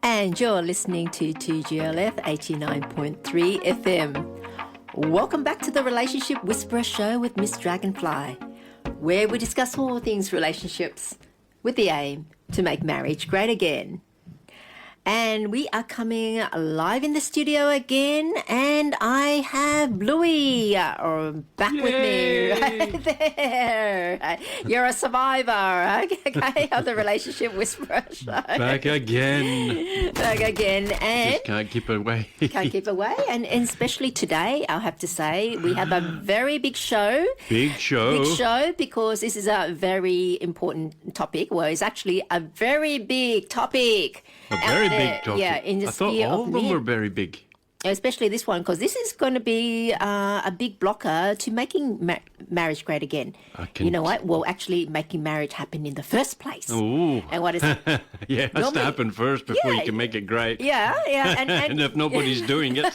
And you're listening to 2GLF 89.3 FM. Welcome back to the Relationship Whisperer Show with Miss Dragonfly, where we discuss all things relationships with the aim to make marriage great again. And we are coming live in the studio again, and I have Bluey back with me right there. You're a survivor, okay, of the Relationship Whisperer Show. Back again. Back again. And just can't keep away. Can't keep away. And especially today, I'll have to say, we have a very big show. Big show. Big show, because this is a very important topic. Well, it's actually a very big topic. A very big topic. Yeah, in the I thought sphere all of of them men. were very big. Especially this one, because this is going to be a big blocker to making marriage great again. You know what? Well, actually making marriage happen in the first place. Ooh. And what is it? Yeah, it has to happen first before you can make it great. Yeah. And if nobody's doing it.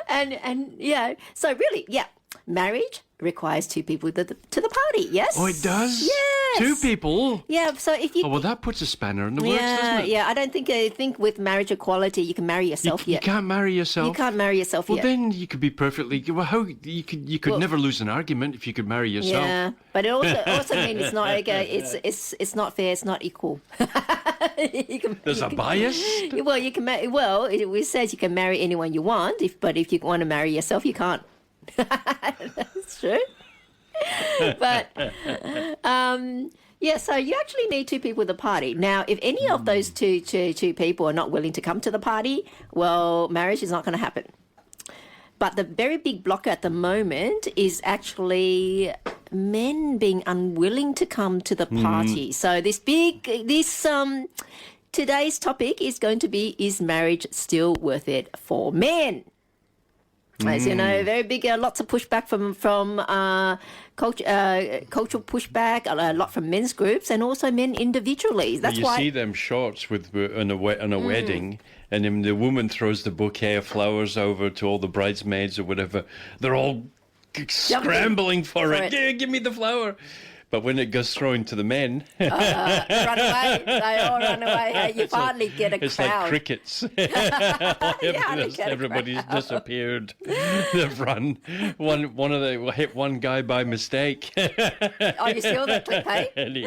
and yeah, so really, yeah, marriage requires two people to the party, yes? Oh, it does? Yes. 2 people? Yeah, so if you... Oh, well, that puts a spanner in the works, doesn't it? Yeah, I don't think with marriage equality you can marry yourself You yet. can't marry yourself? You can't marry yourself well, yet. then you could be perfectly... Well, how... You could never lose an argument if you could marry yourself. Yeah, but it also means it's not like it's not fair, it's not equal. There's a bias? Well, you can it says you can marry anyone you want, but if you want to marry yourself, you can't. That's true. But yeah, so you actually need 2 people at the party. Now, if any of those two people are not willing to come to the party, well, marriage is not going to happen. But the very big blocker at the moment is actually men being unwilling to come to the party. So today's topic is going to be, is marriage still worth it for men? As you know, very big, lots of pushback from cultural pushback, a lot from men's groups and also men individually. That's why you see them shots on a wedding, and then the woman throws the bouquet of flowers over to all the bridesmaids or whatever. They're all scrambling for it. Yeah, give me the flower. But when it goes thrown to the men... run away. They all run away. You hardly get a crowd. It's like crickets. Everybody's disappeared. They've run. One of them hit one guy by mistake. Oh, you saw that clip, hey? And he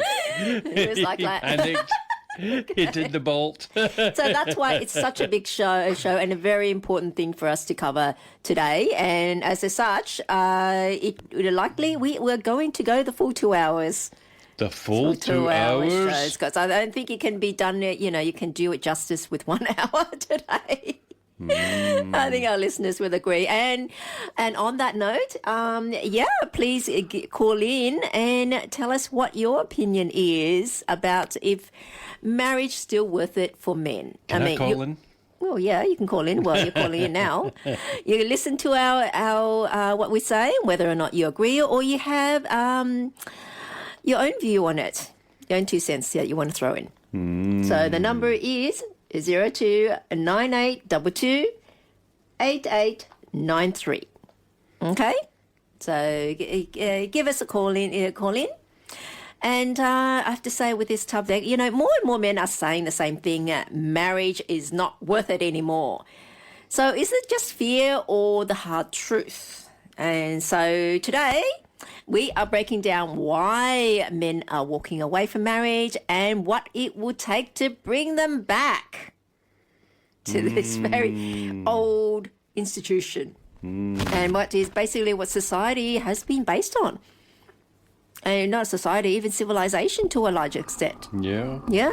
was like that. panicked. He did the bolt. So that's why it's such a big show and a very important thing for us to cover today. And as such, we're going to go the full 2 hours. The full 2 hours? Because I don't think it can be done, you can do it justice with 1 hour today. I think our listeners will agree. And on that note, please call in and tell us what your opinion is about if marriage still worth it for men. Can I call in? Well, yeah, you can call in. Well, you're calling in now. You listen to our what we say, whether or not you agree, or you have your own view on it, your own 2 cents that you want to throw in. So the number is 0298228893. Okay, so give us a call in. And I have to say, with this topic, more and more men are saying the same thing: marriage is not worth it anymore. So is it just fear or the hard truth? And so today we are breaking down why men are walking away from marriage and what it will take to bring them back to this very old institution. And what society has been based on. And not society, even civilization to a large extent. Yeah. Yeah.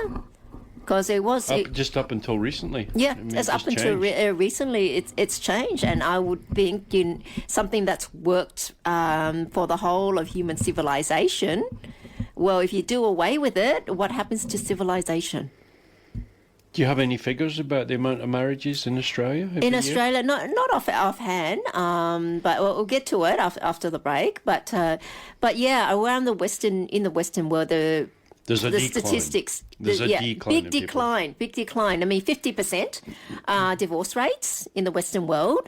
Because it was... just up until recently. Yeah, it's up until recently it's changed. And I would think something that's worked for the whole of human civilization, well, if you do away with it, what happens to civilization? Do you have any figures about the amount of marriages in Australia? In Australia, not offhand, but we'll get to it after the break. But yeah, around in the Western world, the statistics, There's a decline. Big decline. I mean, 50% divorce rates in the Western world.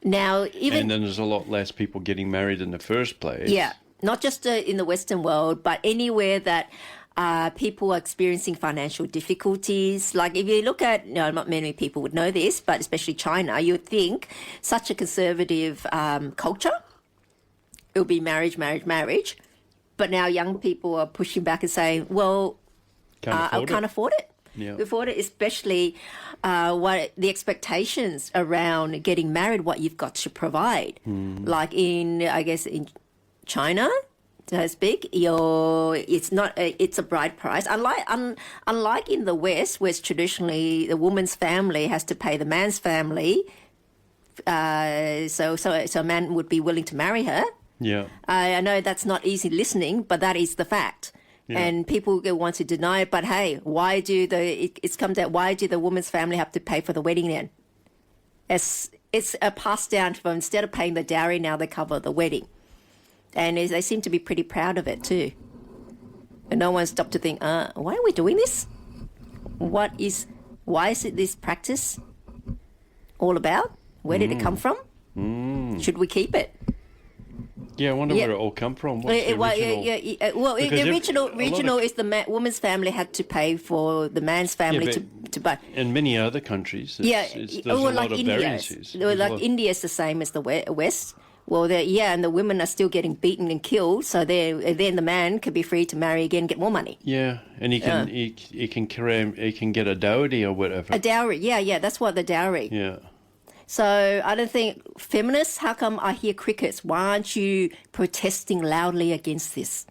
Now, and then there's a lot less people getting married in the first place. Yeah, not just in the Western world, but anywhere that people are experiencing financial difficulties. Like if you look at, not many people would know this, but especially China, you would think such a conservative culture, it would be marriage, marriage, marriage. But now young people are pushing back and saying, well, I can't afford it. Yeah. Afford it, especially what the expectations around getting married, what you've got to provide. Like in China, so to speak, it's a bride price. Unlike in the West, where traditionally the woman's family has to pay the man's family, so a man would be willing to marry her. Yeah. I know that's not easy listening, but that is the fact. Yeah. And people want to deny it, but hey, why do the woman's family have to pay for the wedding then? It's a pass down from, instead of paying the dowry, now they cover the wedding. And they seem to be pretty proud of it too. And no one stopped to think, why are we doing this? Why is it this practice all about? Where did it come from? Should we keep it? Yeah, I wonder where it all come from. What's the original? The original is the woman's family had to pay for the man's family to buy. In many other countries, there's a lot of variances. India is the same as the West. Well, and the women are still getting beaten and killed, so then the man could be free to marry again, get more money. Yeah, and he can get a dowry or whatever. A dowry, yeah, that's what the dowry. Yeah. So I don't think feminists, how come I hear crickets? Why aren't you protesting loudly against this?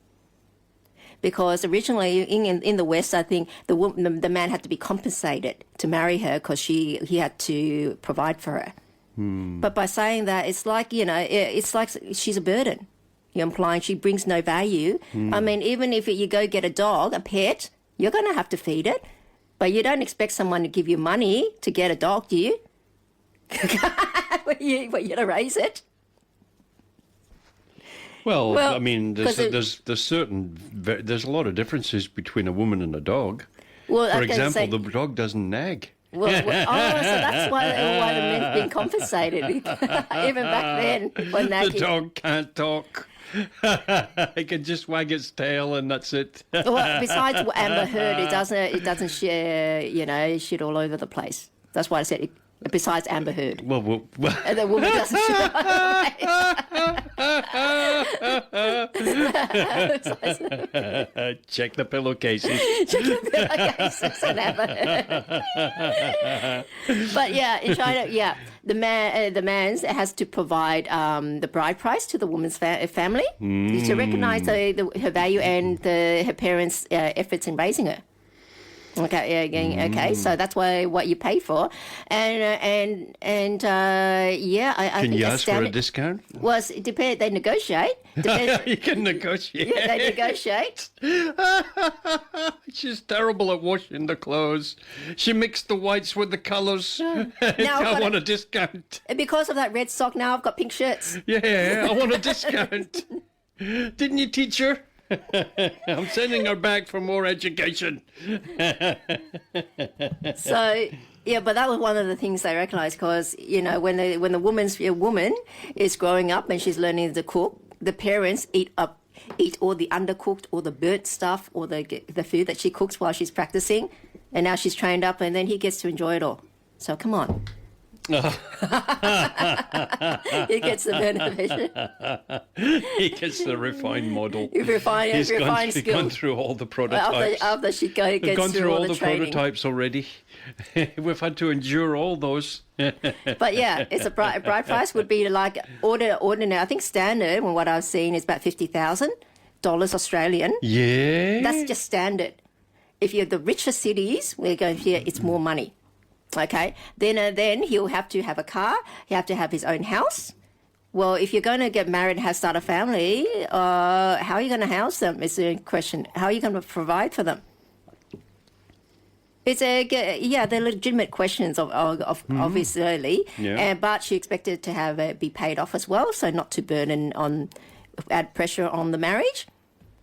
Because originally in the West, I think the man had to be compensated to marry her because he had to provide for her. But by saying that, it's like she's a burden. You're implying she brings no value. I mean, even if you go get a dog, a pet, you're going to have to feed it. But you don't expect someone to give you money to get a dog, do you? You're going to raise it. Well, I mean, there's a lot of differences between a woman and a dog. Well, for example, the dog doesn't nag. So that's why the men's been compensated. Even back then, for nagging. The dog can't talk. It can just wag its tail and that's it. Well, besides Amber Heard, it doesn't share, shit all over the place. That's why I said it. Besides Amber Heard. Well. And the woman doesn't show Check the pillowcases. Check the pillowcases and Amber Heard. But yeah, in China, the man has to provide the bride price to the woman's family to recognize her value and her parents' efforts in raising her. Okay, so that's what you pay for, I can think you ask for a discount? Well, it depends. They negotiate. You can negotiate. Yeah, they negotiate. She's terrible at washing the clothes. She mixed the whites with the colours. I want a discount. Because of that red sock, now I've got pink shirts. Yeah, I want a discount. Didn't you teach her? I'm sending her back for more education. So, but that was one of the things they recognised because, when the woman is growing up and she's learning to cook, the parents eat all the undercooked or the burnt stuff or the food that she cooks while she's practicing, and now she's trained up and then he gets to enjoy it all. So come on. He gets the benefit. He gets the refined model. He's gone through all the prototypes. After she gets We've gone through all the training. prototypes already. We've had to endure all those. But yeah, it's a bride price would be like ordinary. I think standard, from what I've seen, is about $50,000 Australian. Yeah, that's just standard. If you're the richer cities, we're going here. It's more money. Okay, then he'll have to have a car. He'll have to have his own house. Well, if you're going to get married and start a family, how are you going to house them? Is the question. How are you going to provide for them? They're legitimate questions of obviously. Yeah. But she expected to have be paid off as well, so not to add pressure on the marriage.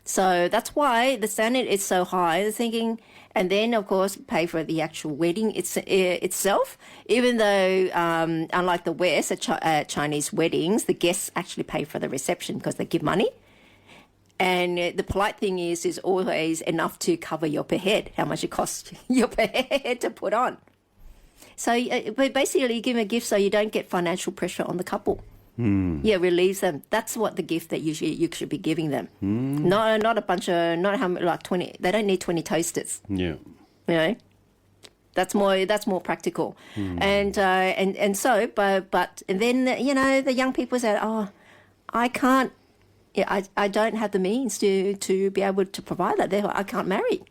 So that's why the standard is so high. They're thinking. And then, of course, pay for the actual wedding itself. Even though, unlike the West, at Chinese weddings, the guests actually pay for the reception because they give money. And the polite thing is always enough to cover your per head, how much it costs your per head to put on. So but basically you give them a gift so you don't get financial pressure on the couple. Yeah, relieves them. That's what the gift that you should be giving them. Not a bunch of, not how like 20, they don't need 20 toasters. Yeah. You know? That's more practical. And so, but and then, you know, the young people say, oh, I can't, yeah, I don't have the means to be able to provide that. Therefore, I can't marry.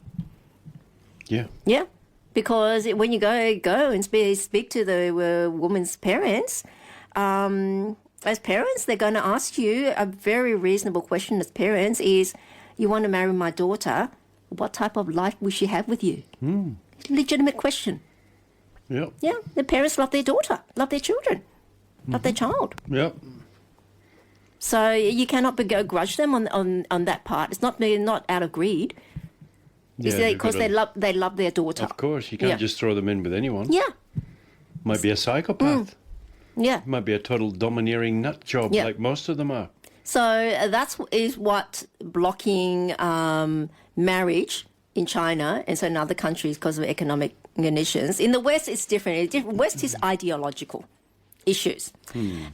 Yeah. Yeah, because when you go and speak to the woman's parents, as parents, they're going to ask you a very reasonable question as parents is, you want to marry my daughter, what type of life will she have with you? Legitimate question. Yep. Yeah, the parents love their daughter, love their children, love their child. Yep. So you cannot begrudge them on that part. It's not out of greed. It's because they love their daughter. Of course, you can't just throw them in with anyone. Yeah. Might be a psychopath. Yeah. Might be a total domineering nut job, like most of them are. So that is what blocking marriage in China and so in other countries because of economic conditions. In the West, it's different. West is ideological issues.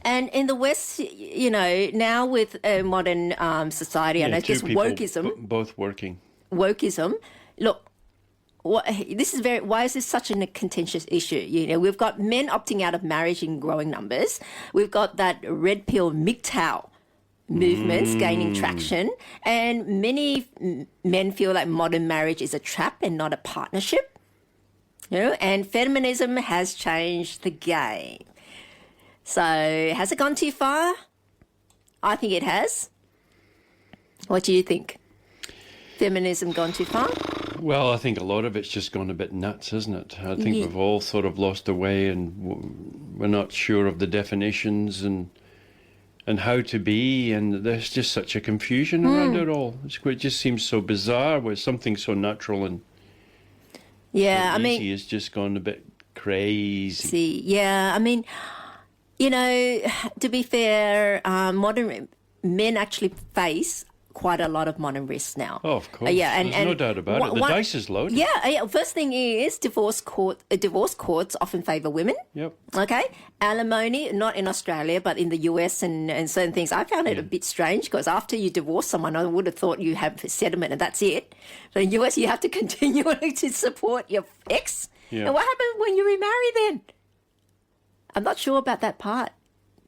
And in the West, you know, now with modern society, I know just wokeism. Both working. Wokeism. Look, why is this such a contentious issue? You know, we've got men opting out of marriage in growing numbers. We've got that red pill MGTOW movements gaining traction, and many men feel like modern marriage is a trap and not a partnership. You know, and feminism has changed the game. So has it gone too far? I think it has. What do you think? Feminism gone too far? Well, I think a lot of it's just gone a bit nuts, isn't it? I think we've all sort of lost our way, and we're not sure of the definitions and how to be, and there's just such a confusion around it all. It just seems so bizarre with something so natural and easy has just gone a bit crazy. I mean, you know, to be fair, modern men actually face quite a lot of modern risks now. Oh, of course. There's no doubt about it. The dice is loaded. Yeah. First thing is divorce courts often favour women. Yep. Okay. Alimony, not in Australia, but in the US and certain things. I found it a bit strange because after you divorce someone, I would have thought you have settlement and that's it. But in the US, you have to continually to support your ex. Yeah. And what happens when you remarry then? I'm not sure about that part.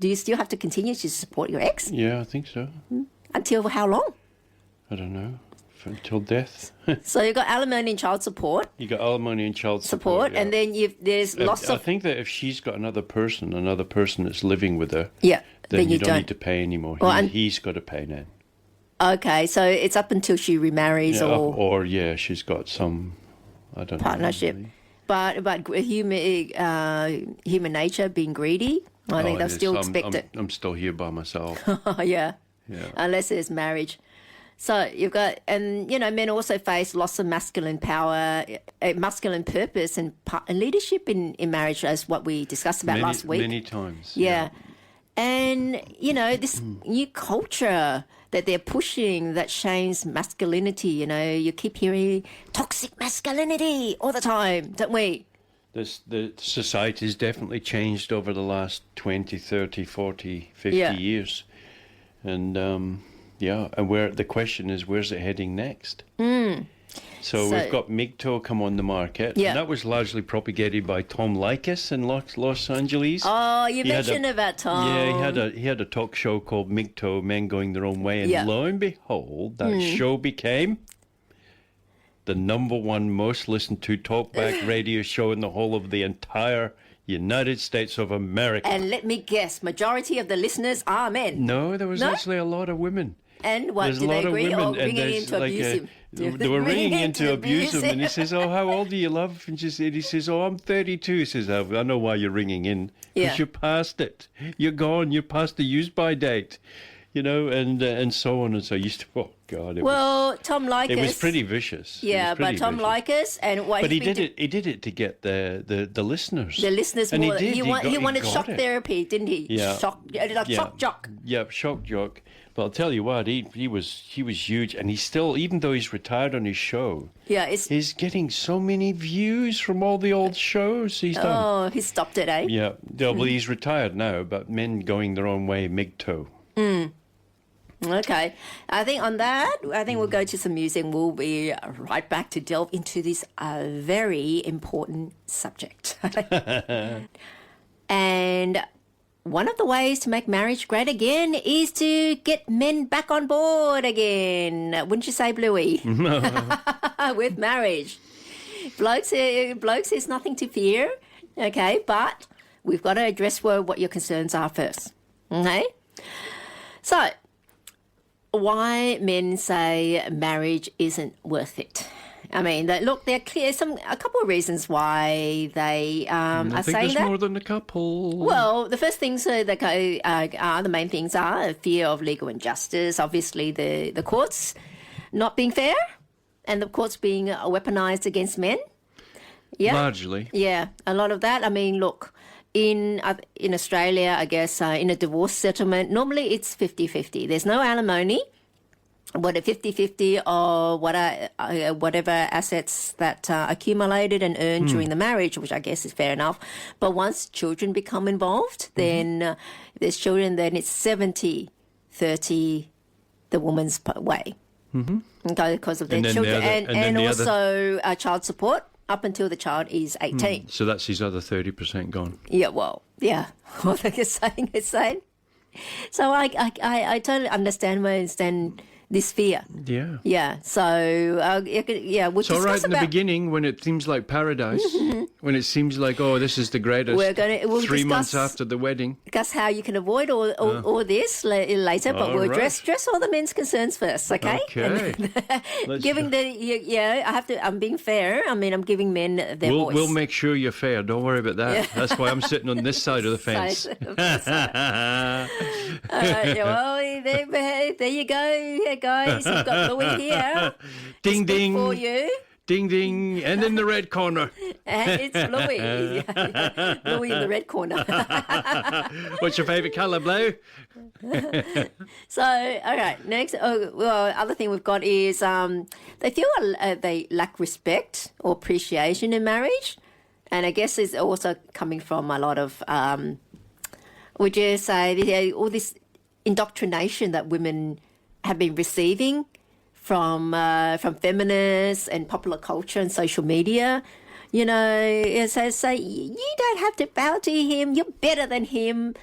Do you still have to continue to support your ex? Yeah, I think so. Until how long? I don't know. Until death. So you've got alimony and child support. You got alimony and child support, and then there's lots of. I think that if she's got another person that's living with her, then you don't need to pay anymore. He's got to pay now. Okay, so it's up until she remarries, or she's got some, I don't know, partnership. But human nature being greedy, I think they'll still expect it. I'm still here by myself. Yeah. Unless there's marriage. So you've got, and you know, men also face loss of masculine power, masculine purpose and leadership in marriage, as what we discussed about last week. Many times. Yeah. And, you know, this new culture that they're pushing that shames masculinity, you know, you keep hearing toxic masculinity all the time, don't we? The society's definitely changed over the last 20, 30, 40, 50 years. And, and the question is, where's it heading next? So we've got MGTOW come on the market. And that was largely propagated by Tom Likas in Los Angeles. Oh, you mentioned about Tom. Yeah, he had a talk show called MGTOW, Men Going Their Own Way. And lo and behold, that show became the #1 most listened to talkback radio show in the whole of the entire United States of America. And let me guess, majority of the listeners are men. No, there was actually a lot of women. And what, did they agree or ringing in to abuse him? They were ringing in to abuse him, and he says, "Oh, how old are you, love?" And he says, "Oh, I'm 32." He says, "I know why you're ringing in, because you're past it. You're gone. You're past the use-by date. and so on and so. Used to, oh God, Tom Likas. It was pretty vicious. Yeah, but Tom Likas and what But he did it. He did it to get the listeners. The listeners and more. He wanted got shock it. therapy, didn't he? Yeah. Shock jock. Yeah, shock jock. But I'll tell you what, he was huge, and he's still, even though he's retired on his show, he's getting so many views from all the old shows he's done. Oh, he stopped it, eh? Yeah, well, he's retired now, but men going their own way, MGTOW. Okay, I think on that, we'll go to some music. We'll be right back to delve into this very important subject. And one of the ways to make marriage great again is to get men back on board again. Wouldn't you say, Bluey? With marriage. Blokes, there's nothing to fear, okay? But we've got to address what your concerns are first, okay? So, why men say marriage isn't worth it? I mean, look, there are a couple of reasons why they are saying that. I think there's more than a couple. Well, the first things that go are the main things are fear of legal injustice, obviously the courts not being fair, and the courts being weaponized against men. Yeah, largely. Yeah, a lot of that. I mean, look, in Australia, I guess in a divorce settlement, normally it's 50-50. There's no alimony. What a 50-50 or whatever assets that accumulated and earned during the marriage, which I guess is fair enough. But once children become involved, then if there's children, then it's 70-30 the woman's way. Okay, because of their children. And also child support up until the child is 18. So that's his other 30% gone. Yeah, well, yeah. What they're saying is saying. So I totally understand this fear. Yeah. Yeah. So, we'll it's all right in the beginning when it seems like paradise, when it seems like, oh, this is the greatest. We'll 3 months after the wedding. Discuss how you can avoid all this later, but we'll address all the men's concerns first, okay? Okay. I'm being fair. I mean, I'm giving men their voice. We'll make sure you're fair. Don't worry about that. Yeah. That's why I'm sitting on this side of the fence. There you go, guys. We've got Louis here. Ding, ding. For you. Ding, ding. And in the red corner. And it's Louis. Louis in the red corner. What's your favourite colour, Blue? So, all right. Next, other thing we've got is they feel they lack respect or appreciation in marriage. And I guess it's also coming from a lot of, would you say, all this indoctrination that women have been receiving from feminists and popular culture and social media. You know, say you don't have to bow to him. You're better than him.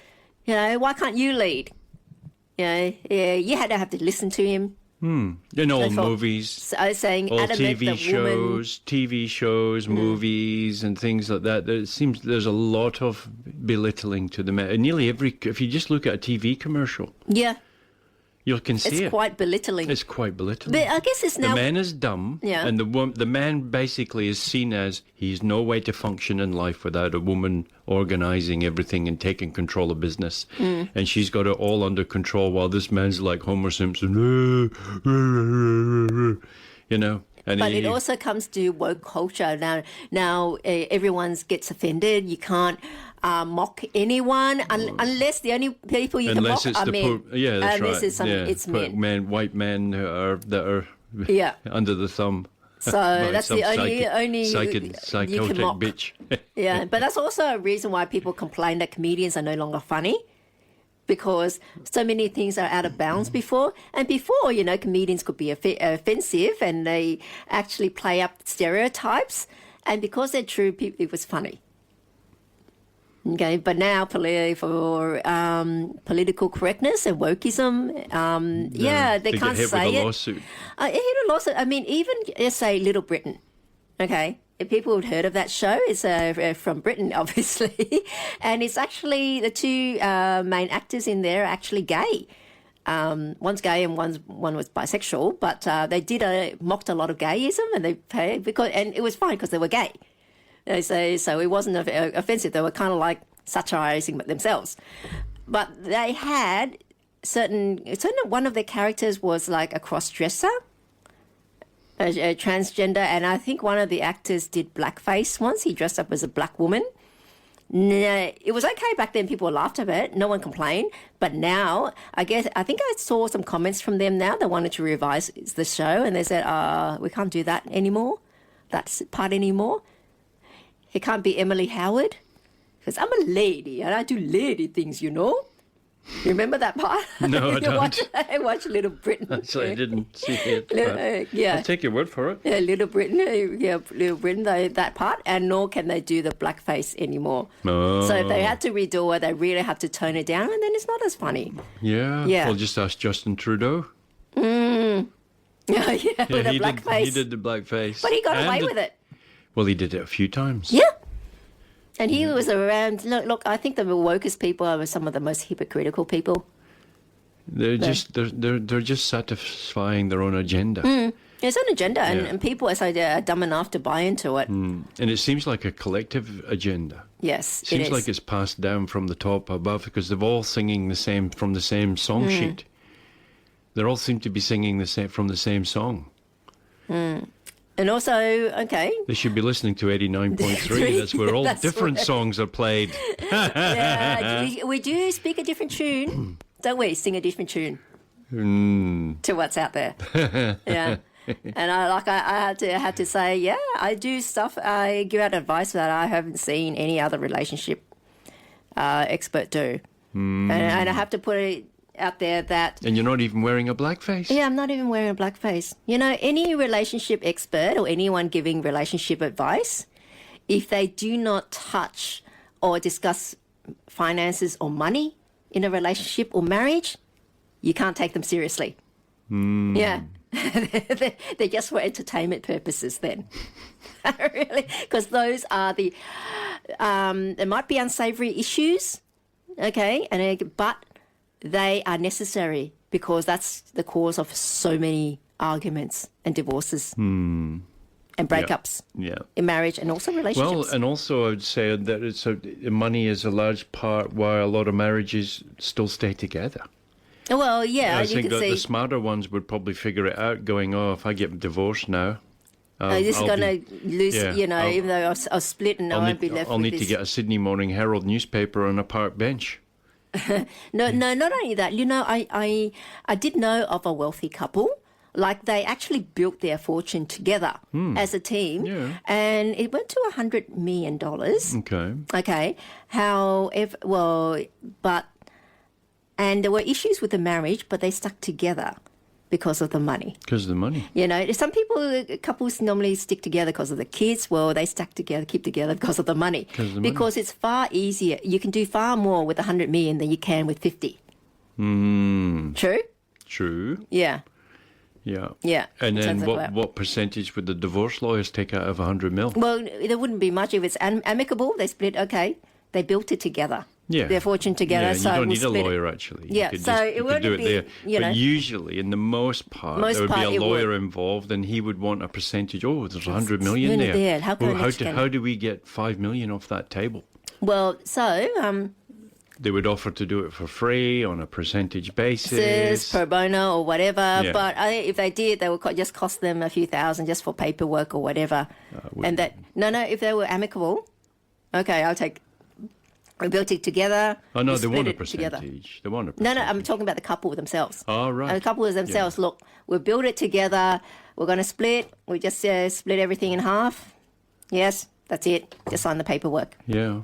You know, why can't you lead? You know, you don't have to listen to him. In all movies, saying all TV shows, movies, and things like that. It seems there's a lot of belittling to the men. Nearly if you just look at a TV commercial, you can see it's quite belittling. It's quite belittling. But I guess it's now the man is dumb, and the man basically is seen as he's no way to function in life without a woman organising everything and taking control of business, and she's got it all under control while this man's like Homer Simpson, you know. But it also comes to woke culture. Now everyone gets offended. You can't mock anyone unless the only people you can mock are men. That's right. It's men. White men that are under the thumb. So that's the only psychotic you can mock. Bitch. Yeah, but that's also a reason why people complain that comedians are no longer funny. Because so many things are out of bounds before. And before, you know, comedians could be offensive and they actually play up stereotypes. And because they're true, it was funny. Okay, but now for political correctness and wokeism, they can't say it. Lawsuit. Hit a lawsuit. I mean, even say Little Britain, okay? If people have heard of that show, it's from Britain, obviously, and it's actually the two main actors in there are actually gay. One's gay and one was bisexual, but they mocked a lot of gayism, and and it was fine because they were gay. So it wasn't offensive. They were kind of like satirizing themselves, but they had certain one of the characters was like a cross-dresser, a transgender, and I think one of the actors did blackface once. He dressed up as a black woman. No, it was okay back then. People laughed at it. No one complained. But now, I think I saw some comments from them now. They wanted to revise the show, and they said, we can't do that anymore, that part anymore. It can't be Emily Howard, because I'm a lady, and I do lady things, you know. You remember that part? No, I don't. I watched Little Britain. Actually, I didn't see it. Yeah. I'll take your word for it. Yeah, Little Britain. Little Britain, that part. And nor can they do the blackface anymore. Oh. So if they had to redo it, they really have to tone it down, and then it's not as funny. Yeah. Well, just ask Justin Trudeau. Yeah, with a blackface. He did the blackface. But he got away with it. Well, he did it a few times. Yeah. And he was around. Look, I think the wokest people are some of the most hypocritical people. They're just satisfying their own agenda. It's an agenda, and people are dumb enough to buy into it. And it seems like a collective agenda. Yes, It seems like it's passed down from the top above, because they're all singing from the same song sheet. They all seem to be singing from the same song. And also, okay. They should be listening to 89.3. That's where all different songs are played. Yeah, we do speak a different tune, don't we? Sing a different tune to what's out there. Yeah. And I had to say, yeah, I do stuff. I give out advice that I haven't seen any other relationship expert do, and I have to put it out there that. And you're not even wearing a blackface. Yeah, I'm not even wearing a blackface. You know, any relationship expert or anyone giving relationship advice, if they do not touch or discuss finances or money in a relationship or marriage, you can't take them seriously. Yeah. They're just for entertainment purposes then. Really? Because those are there might be unsavory issues, okay, but they are necessary because that's the cause of so many arguments and divorces and breakups in marriage and also relationships. Well, and also I would say that money is a large part why a lot of marriages still stay together. Well, yeah, I you think can that see the smarter ones would probably figure it out, going, if I get divorced now, this is going to lose, even though I'll split and I won't be left with this. I'll need to get a Sydney Morning Herald newspaper on a park bench. No, not only that. You know, I did know of a wealthy couple. Like, they actually built their fortune together as a team, and it went to $100 million. Okay. However, and there were issues with the marriage, but they stuck together because of the money. Because of the money. You know, couples normally stick together because of the kids. Well, they keep together because of the money. Because it's far easier. You can do far more with 100 million than you can with 50. True? True. Yeah. Yeah. Yeah. And then what percentage would the divorce lawyers take out of 100 mil? Well, there wouldn't be much. If it's amicable, they split, okay. They built it together. Yeah. Their fortune together. Yeah, so you don't need a lawyer, actually. Yeah, it wouldn't do it be, there. you know. But usually, in the most part, there would be a lawyer involved, and he would want a percentage. Oh, there's 100 million there. How do we get 5 million off that table? Well, so... they would offer to do it for free on a percentage basis. Pro bono or whatever. Yeah. But if they did, they would just cost them a few thousand just for paperwork or whatever. If they were amicable, okay, I'll take... We built it together. Oh, no, they want a percentage. They want a percentage. No, I'm talking about the couple themselves. Oh, right. The couple themselves, look, we'll build it together. We're going to split. We just split everything in half. Yes, that's it. Just sign the paperwork. Yeah.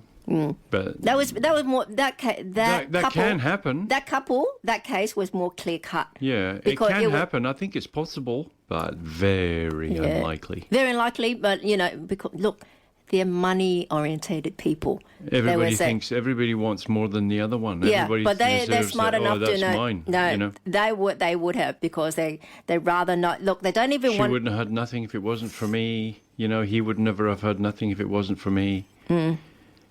But that was more that couple, can happen. That case was more clear cut. Yeah, it can happen. I think it's possible, but very unlikely. Very unlikely, but because look, they're money-orientated people. Everybody wants more than the other one. Yeah, but they're smart enough to know. Mine, no, they would have, because they rather not. Look, they don't even want. She wouldn't have had nothing if it wasn't for me. He would never have had nothing if it wasn't for me.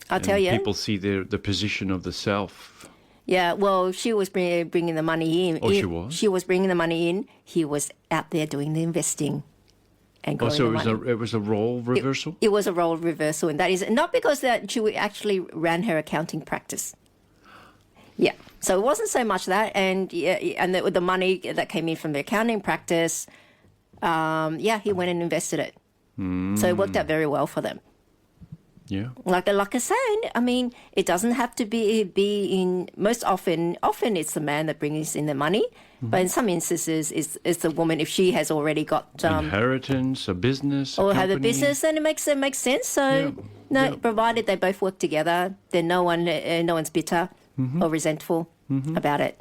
I'll tell you. People see the position of the self. Yeah, well, she was bringing the money in. Oh, she was? She was bringing the money in. He was out there doing the investing. And so it was a role reversal? It was a role reversal, and that is not because that she actually ran her accounting practice. Yeah. So it wasn't so much that, and with the money that came in from the accounting practice, he went and invested it. So it worked out very well for them. Yeah. Like I said, I mean, it doesn't have to be in. Most often it's the man that brings in the money, but in some instances, it's the woman if she has already got inheritance, a business, or a have a company. business, then it makes sense. So provided they both work together, then no one's bitter or resentful about it.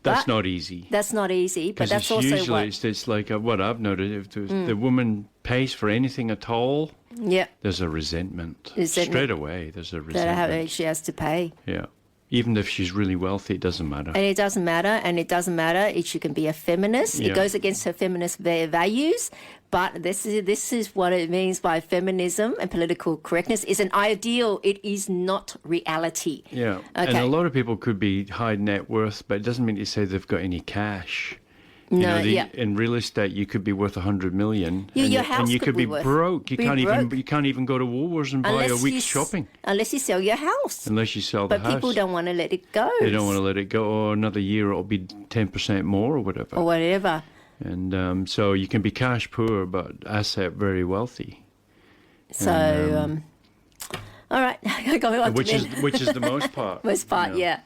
That's not easy. That's not easy, but that's it's also usually it's like what I've noted. If the woman pays for anything at all, there's a resentment. Straight away. There's a resentment that she has to pay. Yeah, even if she's really wealthy, it doesn't matter. And it doesn't matter if she can be a feminist. It goes against her feminist values. But this is what it means by feminism and political correctness. It's an ideal. It is not reality. Yeah. Okay. And a lot of people could be high net worth, but it doesn't mean to say they've got any cash. In real estate, you could be worth $100 million. Your house and you could be broke. You can't even go to Woolworths and buy a week's shopping. Unless you sell your house. Unless you sell the house. But people don't want to let it go. They don't want to let it go. Or another year it'll be 10% more or whatever. And so you can be cash poor, but asset very wealthy. So, all right, going on which to men. Which is the most part. Yeah.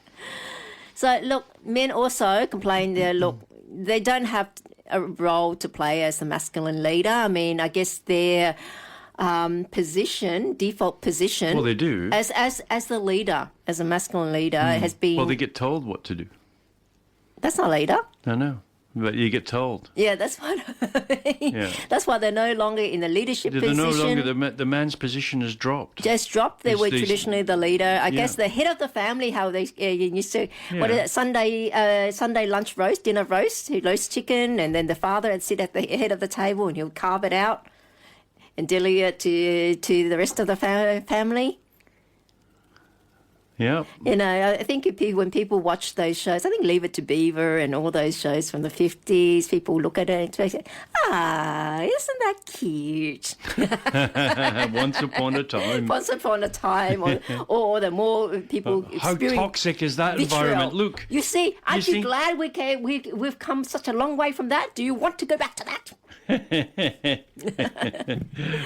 So look, men also complain. They don't have a role to play as a masculine leader. I mean, I guess their default position. Well, they do. As the leader, as a masculine leader, has been. Well, they get told what to do. That's not leader. I know. But you get told. Yeah, that's what. That's why they're no longer in the leadership position. They're no longer the man's position has dropped. Just dropped. They were traditionally the leader. I guess the head of the family. How they used to. What is it? Sunday lunch roast, dinner roast. He roast chicken, and then the father would sit at the head of the table and he'll carve it out and deliver it to the rest of the family. Yeah. I think when people watch those shows, I think Leave It to Beaver and all those shows from the 50s, people look at it and say, isn't that cute? Once upon a time. Once upon a time. Or the more people how toxic is that environment? Look. You see, aren't you glad we've come such a long way from that? Do you want to go back to that?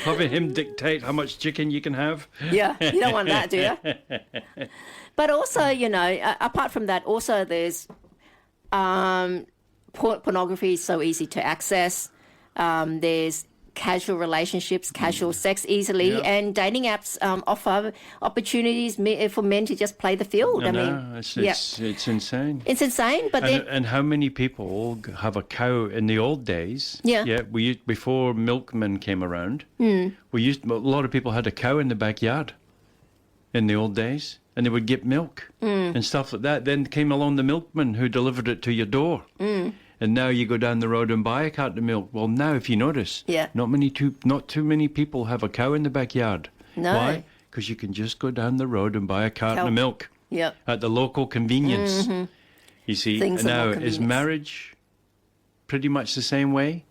Having him dictate how much chicken you can have. Yeah, you don't want that, do you? But also, apart from that, also there's pornography is so easy to access. There's casual relationships, casual sex easily, and dating apps offer opportunities for men to just play the field. I mean, it's insane. It's insane, but and how many people have a cow in the old days? Yeah. Before milkmen came around, a lot of people had a cow in the backyard in the old days, and they would get milk and stuff like that. Then came along the milkman who delivered it to your door. And now you go down the road and buy a carton of milk. Well, now if you notice, not too many people have a cow in the backyard. No. Why? Because you can just go down the road and buy a carton of milk. Yep. At the local convenience. You see, now is marriage pretty much the same way?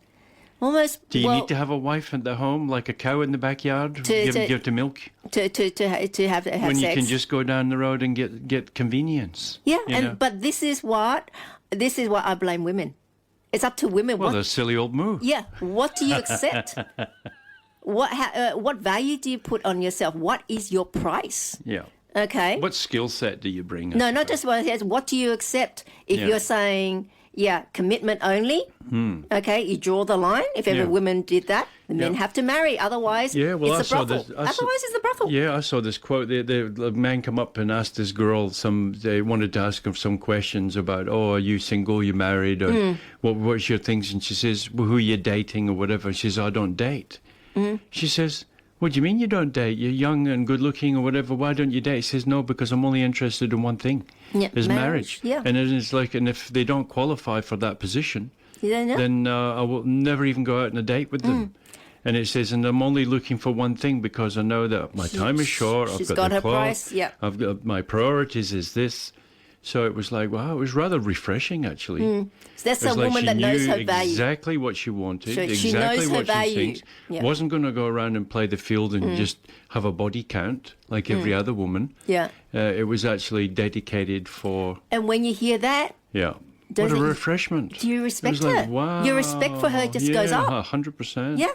Almost. Do you need to have a wife at the home, like a cow in the backyard, give to milk? To have when sex. You can just go down the road and get convenience. Yeah, but this is what I blame women. It's up to women. Well, that's a silly old move. Yeah. What do you accept? What value do you put on yourself? What is your price? Yeah. Okay. What skill set do you bring? No, not just what do you accept? If you're saying, commitment only, okay, you draw the line. If every woman did that, the men have to marry. Otherwise, it's a brothel. Otherwise, it's a brothel. Yeah, I saw this quote. The man come up and asked this girl they wanted to ask him some questions about, are you single, you married, or what's your things? And she says, well, who are you dating or whatever? She says, I don't date. She says, what do you mean you don't date? You're young and good looking or whatever. Why don't you date? He says, no, because I'm only interested in one thing. Is marriage. Yeah. And it's like, and if they don't qualify for that position, then I will never even go out on a date with them. And it says, and I'm only looking for one thing because I know that my time is short. She's got her price. Yeah. I've got my priorities is this. So it was like, wow, it was rather refreshing, actually. So that's It a was like woman she that knows knew her value. exactly what she wanted, So she exactly knows her what she value. thinks. Yeah. Wasn't going to go around and play the field and just have a body count like every other woman. Yeah. It was actually dedicated for, And when you hear that, yeah. What Does a it- refreshment. do you It respect was like, her? wow. Your respect for her just goes up. 100%. yeah.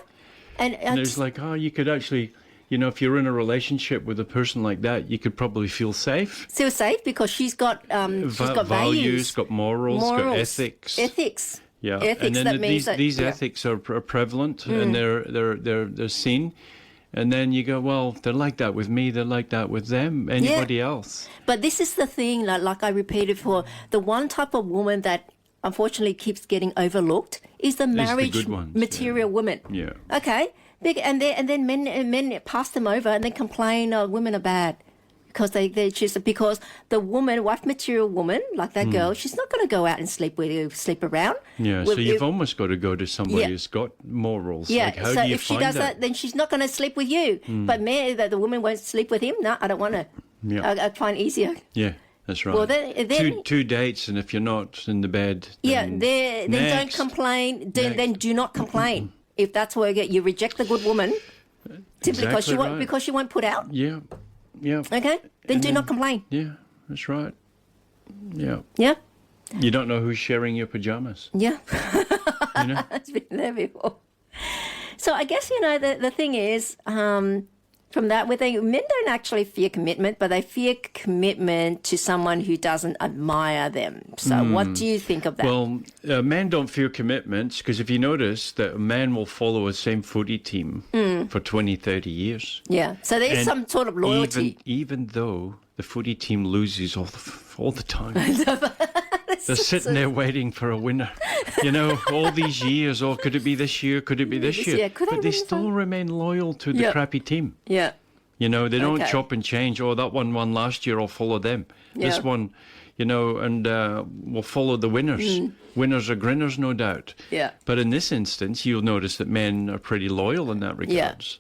And, And it was like, oh, you could actually, you know, if you're in a relationship with a person like that, you could probably feel safe. feel safe because she's got Values, values, got morals, got ethics. Ethics. Yeah, Ethics, and then that means these that, ethics are prevalent and they're seen, and then you go, well, they're like that with me, they're like that with them, anybody else. But this is the thing, like I repeated before, the one type of woman that unfortunately keeps getting overlooked is the marriage good ones, material woman. Yeah. Okay. And then men pass them over and then complain, oh, women are bad. Because because the woman, wife material woman, like that girl, she's not going to go out and sleep around. Yeah, so you've almost got to go to somebody who's got morals. Yeah, Like, how so do you if she find does that, then she's not going to sleep with you. But the woman won't sleep with him. No, I don't want to. Yeah. I find it easier. Yeah, that's right. Well, then two dates, and if you're not in the bed, yeah, then then don't next. complain. Then Next. do not complain. If that's where you reject the good woman, simply Exactly because she won't put out. Yeah, yeah. Okay, then do not complain. Yeah, that's right. Yeah. Yeah, You don't know who's sharing your pajamas. yeah. You know? It's been there before. So I guess the thing is, from that, men don't actually fear commitment, but they fear commitment to someone who doesn't admire them. So what do you think of that? Well, men don't fear commitments because if you notice that a man will follow a same footy team for 20, 30 years. yeah. So there's And some sort of loyalty. Even though the footy team loses all the time. They're sitting there waiting for a winner. You know, all these years, oh, could it be this year? Could it be this year? Could I But they win still some? remain loyal to the Yeah. crappy team. Yeah. You know, they don't Okay. chop and change. Oh, that one won last year, I'll follow them. Yeah. This one, you know, and we'll follow the winners. Winners are grinners, no doubt. Yeah. But in this instance, you'll notice that men are pretty loyal in that regards.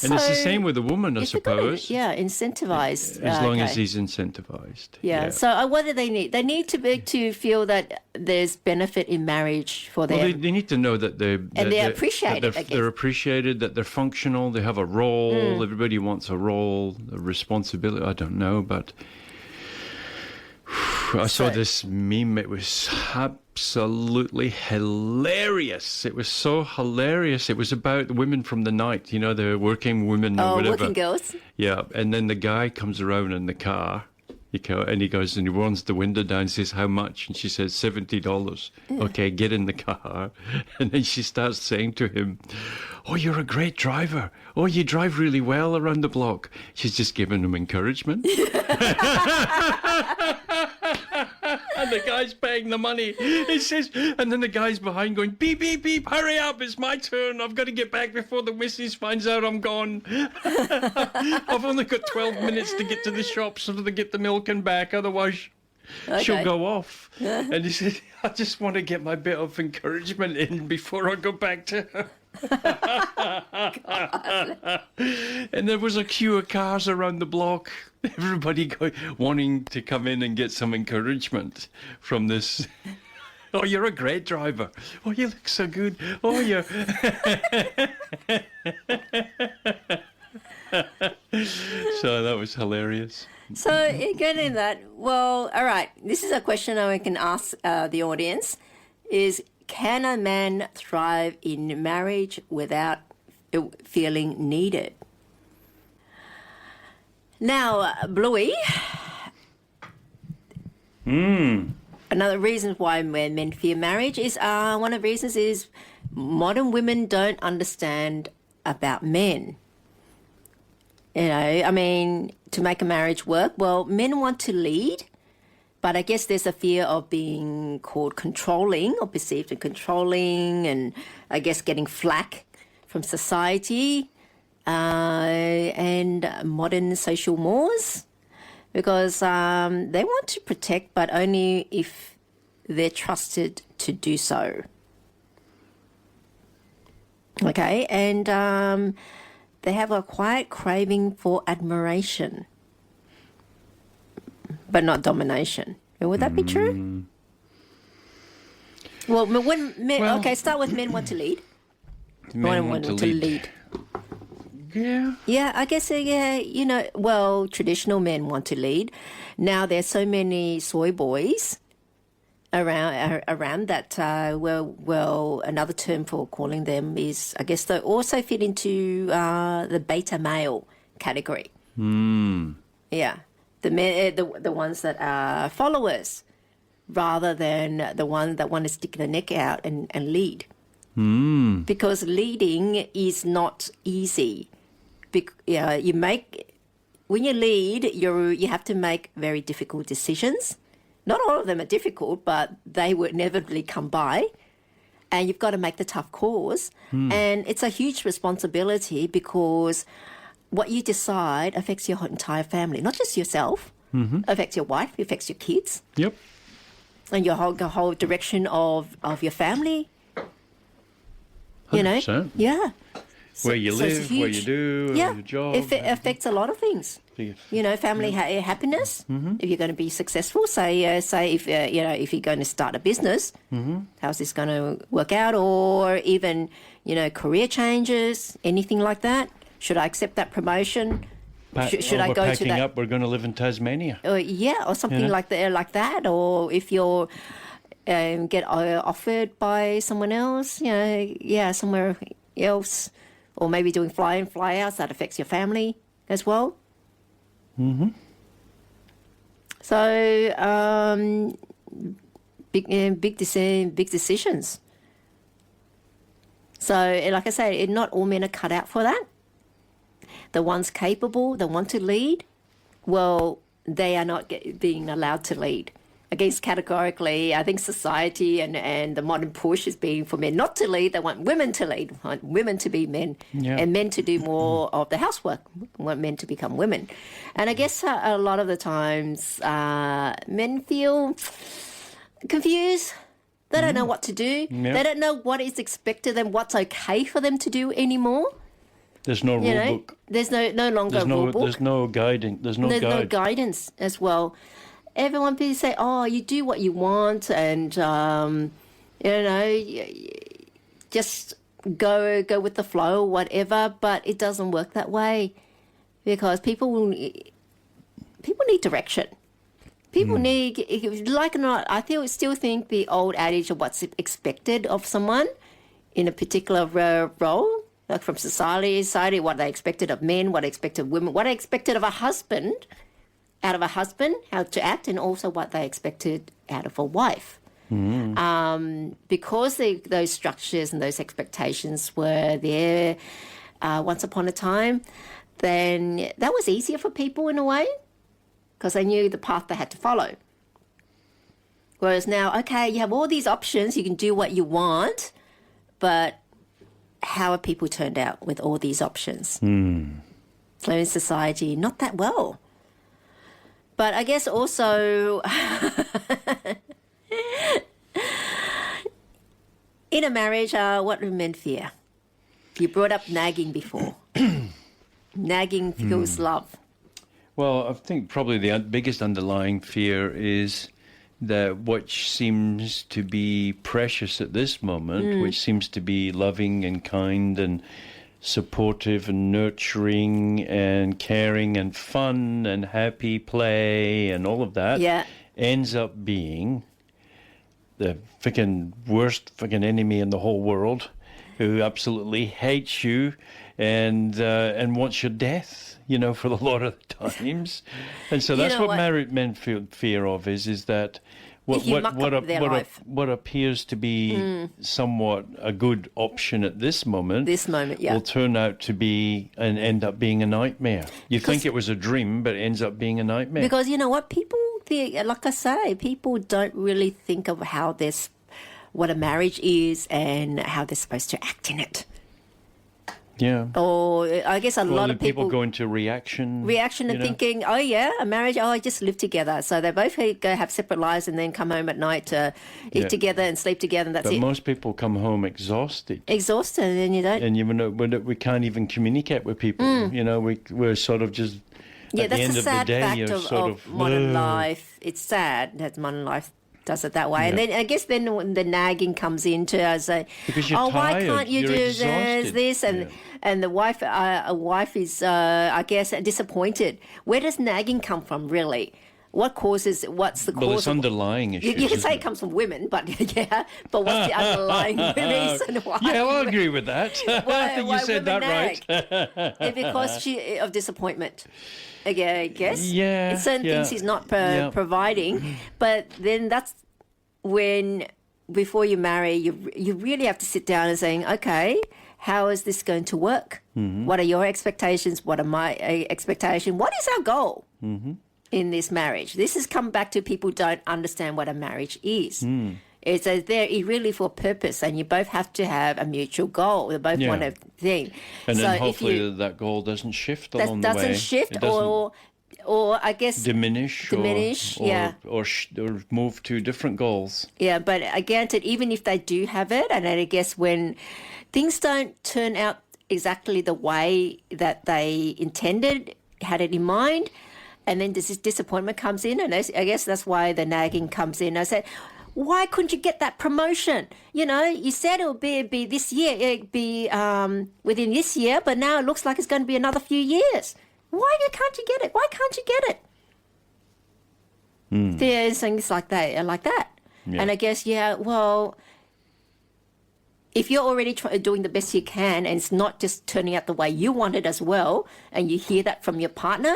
And it's the So, same with the woman, I If they're gonna, suppose, incentivize. as long as okay. he's incentivized. Yeah. So what do they need? They need to feel that there's benefit in marriage for Well, them. they need to know that they're appreciated, that I guess. they're appreciated, that they're functional, they have a role. Everybody wants a role, a responsibility. I don't know, but I saw this meme. It was absolutely hilarious. It was so hilarious. It was about the women from the night, you know, the working women or whatever. Working girls. Yeah, and then the guy comes around in the car, and he goes and he runs the window down and says, how much? And she says, $70. Okay, get in the car. And then she starts saying to him, oh, you're a great driver. Oh, you drive really well around the block. She's just giving him encouragement. And the guy's paying the money. He says, and then the guy's behind going, beep, beep, beep, hurry up, it's my turn. I've got to get back before the missus finds out I'm gone. I've only got 12 minutes to get to the shop so that I get the milk and back, otherwise she'll Okay. go off. And he said, I just want to get my bit of encouragement in before I go back to her. And there was a queue of cars around the block. Everybody wanting to come in and get some encouragement from this. Oh, you're a great driver. Oh, you look so good. Oh, you're... So that was hilarious. So getting that, well, all right. This is a question I can ask the audience: is can a man thrive in marriage without feeling needed? Now, Bluey. Another reason why men fear marriage is one of the reasons is modern women don't understand about men. You know, I mean, to make a marriage work, well, men want to lead, but I guess there's a fear of being called controlling or perceived as controlling, and I guess getting flack from society and modern social mores, because they want to protect, but only if they're trusted to do so. Okay, and they have a quiet craving for admiration, but not domination. Would that be true? Well, when men, Well- okay, start with men want to lead. Men want to lead. Yeah. Yeah, I guess, yeah, you know, well, traditional men want to lead. Now there's so many soy boys around that, well, another term for calling them is, I guess, they also fit into the beta male category. Yeah, the men, the ones that are followers rather than the one that want to stick their neck out and lead. Because leading is not easy. When you lead, you have to make very difficult decisions. Not all of them are difficult, but they will inevitably come by. And you've got to make the tough calls. And it's a huge responsibility because what you decide affects your entire family, not just yourself. Affects your wife, affects your kids. Yep. And your whole direction of your family. 100%. Yeah. Where you it's live, what you do, your job. It affects a lot of things. Family happiness. If you're going to be successful, say if if you're going to start a business, how's this going to work out? Or even career changes, anything like that. Should I accept that promotion? Should I go to that? Up, we're going to live in Tasmania. Or something like that. Or if you're get offered by someone else, somewhere else, or maybe doing fly in, fly outs, that affects your family as well. So big decisions. So like I say, not all men are cut out for that. The ones capable, the want to lead, well, they are not being allowed to lead. Against categorically, I think society and the modern push is being for men not to lead. They want women to lead, want women to be men, and men to do more of the housework, want men to become women. And I guess a lot of the times men feel confused. They don't know what to do. They don't know what is expected and what's okay for them to do anymore. There's no rule book. There's no longer a rule book. There's no guiding. There's no guidance as well. Everyone people say, "Oh, you do what you want, and just go with the flow, or whatever." But it doesn't work that way because people need direction. People need, like or not, I still think the old adage of what's expected of someone in a particular role. Like from society, what they expected of men, what they expected of women, what they expected of a husband, how to act, and also what they expected out of a wife. Because those structures and those expectations were there once upon a time, then that was easier for people in a way because they knew the path they had to follow. Whereas now, okay, you have all these options, you can do what you want, but how are people turned out with all these options? So in society, not that well. But I guess also in a marriage, what do men fear? You brought up nagging before. Nagging fuels love. Well, I think probably the biggest underlying fear is that what seems to be precious at this moment, which seems to be loving and kind and supportive and nurturing and caring and fun and happy play and all of that, ends up being the freaking worst freaking enemy in the whole world, who absolutely hates you and wants your death, for a lot of times. And so that's what married men feel fear of is that what appears to be somewhat a good option at this moment will turn out to be and end up being a nightmare. You think it was a dream, but it ends up being a nightmare. Because you know what, people think, like I say, people don't really think of what a marriage is and how they're supposed to act in it. Yeah. Or I guess a lot of people go into reaction and thinking, oh yeah, a marriage, I just live together. So they both go have separate lives and then come home at night to eat together and sleep together, and that's it. But most people come home exhausted. Exhausted, and you don't. And we can't even communicate with people. We're sort of just Yeah, at the that's end the of the sad day, fact you're of, sort of modern life. It's sad that modern life does it that way. And Yeah. then I guess then when the nagging comes into, I say, Because you're oh, why tired, can't you you're do exhausted. this? And Yeah. and the wife, a wife is, I guess, disappointed. Where does nagging come from, really? What's the cause? Well, it's of, underlying issues. you can say isn't it comes from women, but yeah, but what's the underlying reason why? Yeah, I'll agree with that. Why you said women that right. nag? Because of disappointment. Okay, I guess. Yeah, It's certain yeah, things he's not yeah. providing, but then that's when before you marry, you really have to sit down and saying, okay, how is this going to work? Mm-hmm. What are your expectations? What are my expectations? What is our goal in this marriage? This has come back to people don't understand what a marriage is. It's there really for a purpose, and you both have to have a mutual goal. They both Yeah. want a thing. And so then if hopefully you, that goal doesn't shift that along the way. doesn't shift It doesn't or I guess diminish, yeah. or move to different goals. Yeah, but again, even if they do have it, and I guess when things don't turn out exactly the way that they intended, had it in mind, and then this disappointment comes in, and I guess that's why the nagging comes in. I said, why couldn't you get that promotion? You know, you said it would be this year, it'd be within this year, but now it looks like it's going to be another few years. Why can't you get it? Why can't you get it? There's things like that, Yeah. And I guess, well, if you're already doing the best you can, and it's not just turning out the way you want it as well, and you hear that from your partner,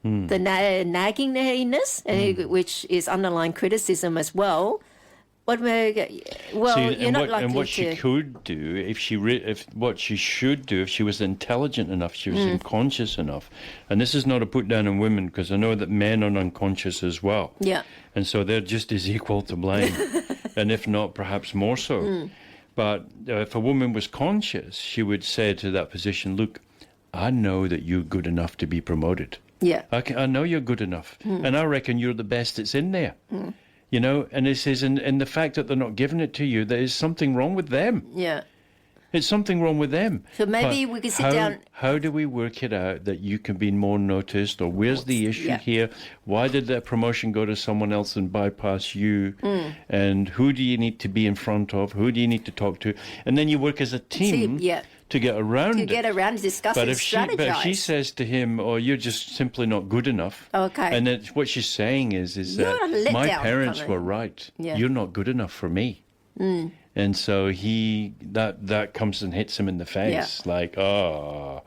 the naggingness, which is underlying criticism as well. You're not likely what to. she could do what she should do if she was intelligent enough, she was unconscious enough, and this is not a put down on women because I know that men are unconscious as well. Yeah. And so they're just as equal to blame, and if not, perhaps more so. But if a woman was conscious, she would say to that position, "Look, I know that you're good enough to be promoted. Yeah. I know you're good enough, and I reckon you're the best that's in there." You know, and it says, and the fact that they're not giving it to you, there is something wrong with them. Yeah. It's something wrong with them. So maybe But we could sit down. How do we work it out that you can be more noticed, or where's the issue here? Why did that promotion go to someone else and bypass you? And who do you need to be in front of? Who do you need to talk to? And then you work as a team to get around it. To discuss But and if strategize. she says to him, "Oh, you're just simply not good enough," Okay. and then what she's saying is You're a that my letdown parents from it. were right. Yeah. You're not good enough for me. And so that comes and hits him in the face, like, and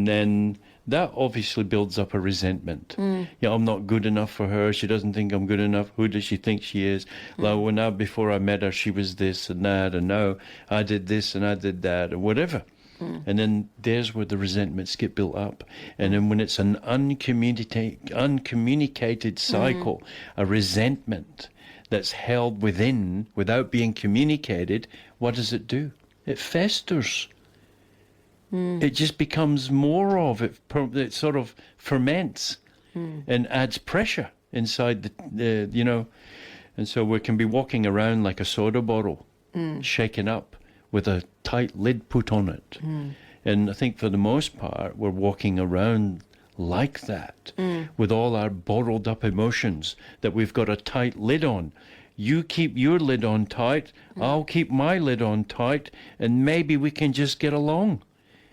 then that obviously builds up a resentment. I'm not good enough for her. She doesn't think I'm good enough. Who does she think she is? Like, before I met her, she was this and that, and now I did this and I did that, or whatever. And then there's where the resentments get built up. And then when it's an uncommunicated cycle, a resentment that's held within without being communicated, what does it do? It festers. It just becomes more of it. It sort of ferments and adds pressure inside the. And so we can be walking around like a soda bottle, shaken up with a tight lid put on it. And I think for the most part, we're walking around like that, with all our bottled up emotions that we've got a tight lid on. You keep your lid on tight, I'll keep my lid on tight, and maybe we can just get along.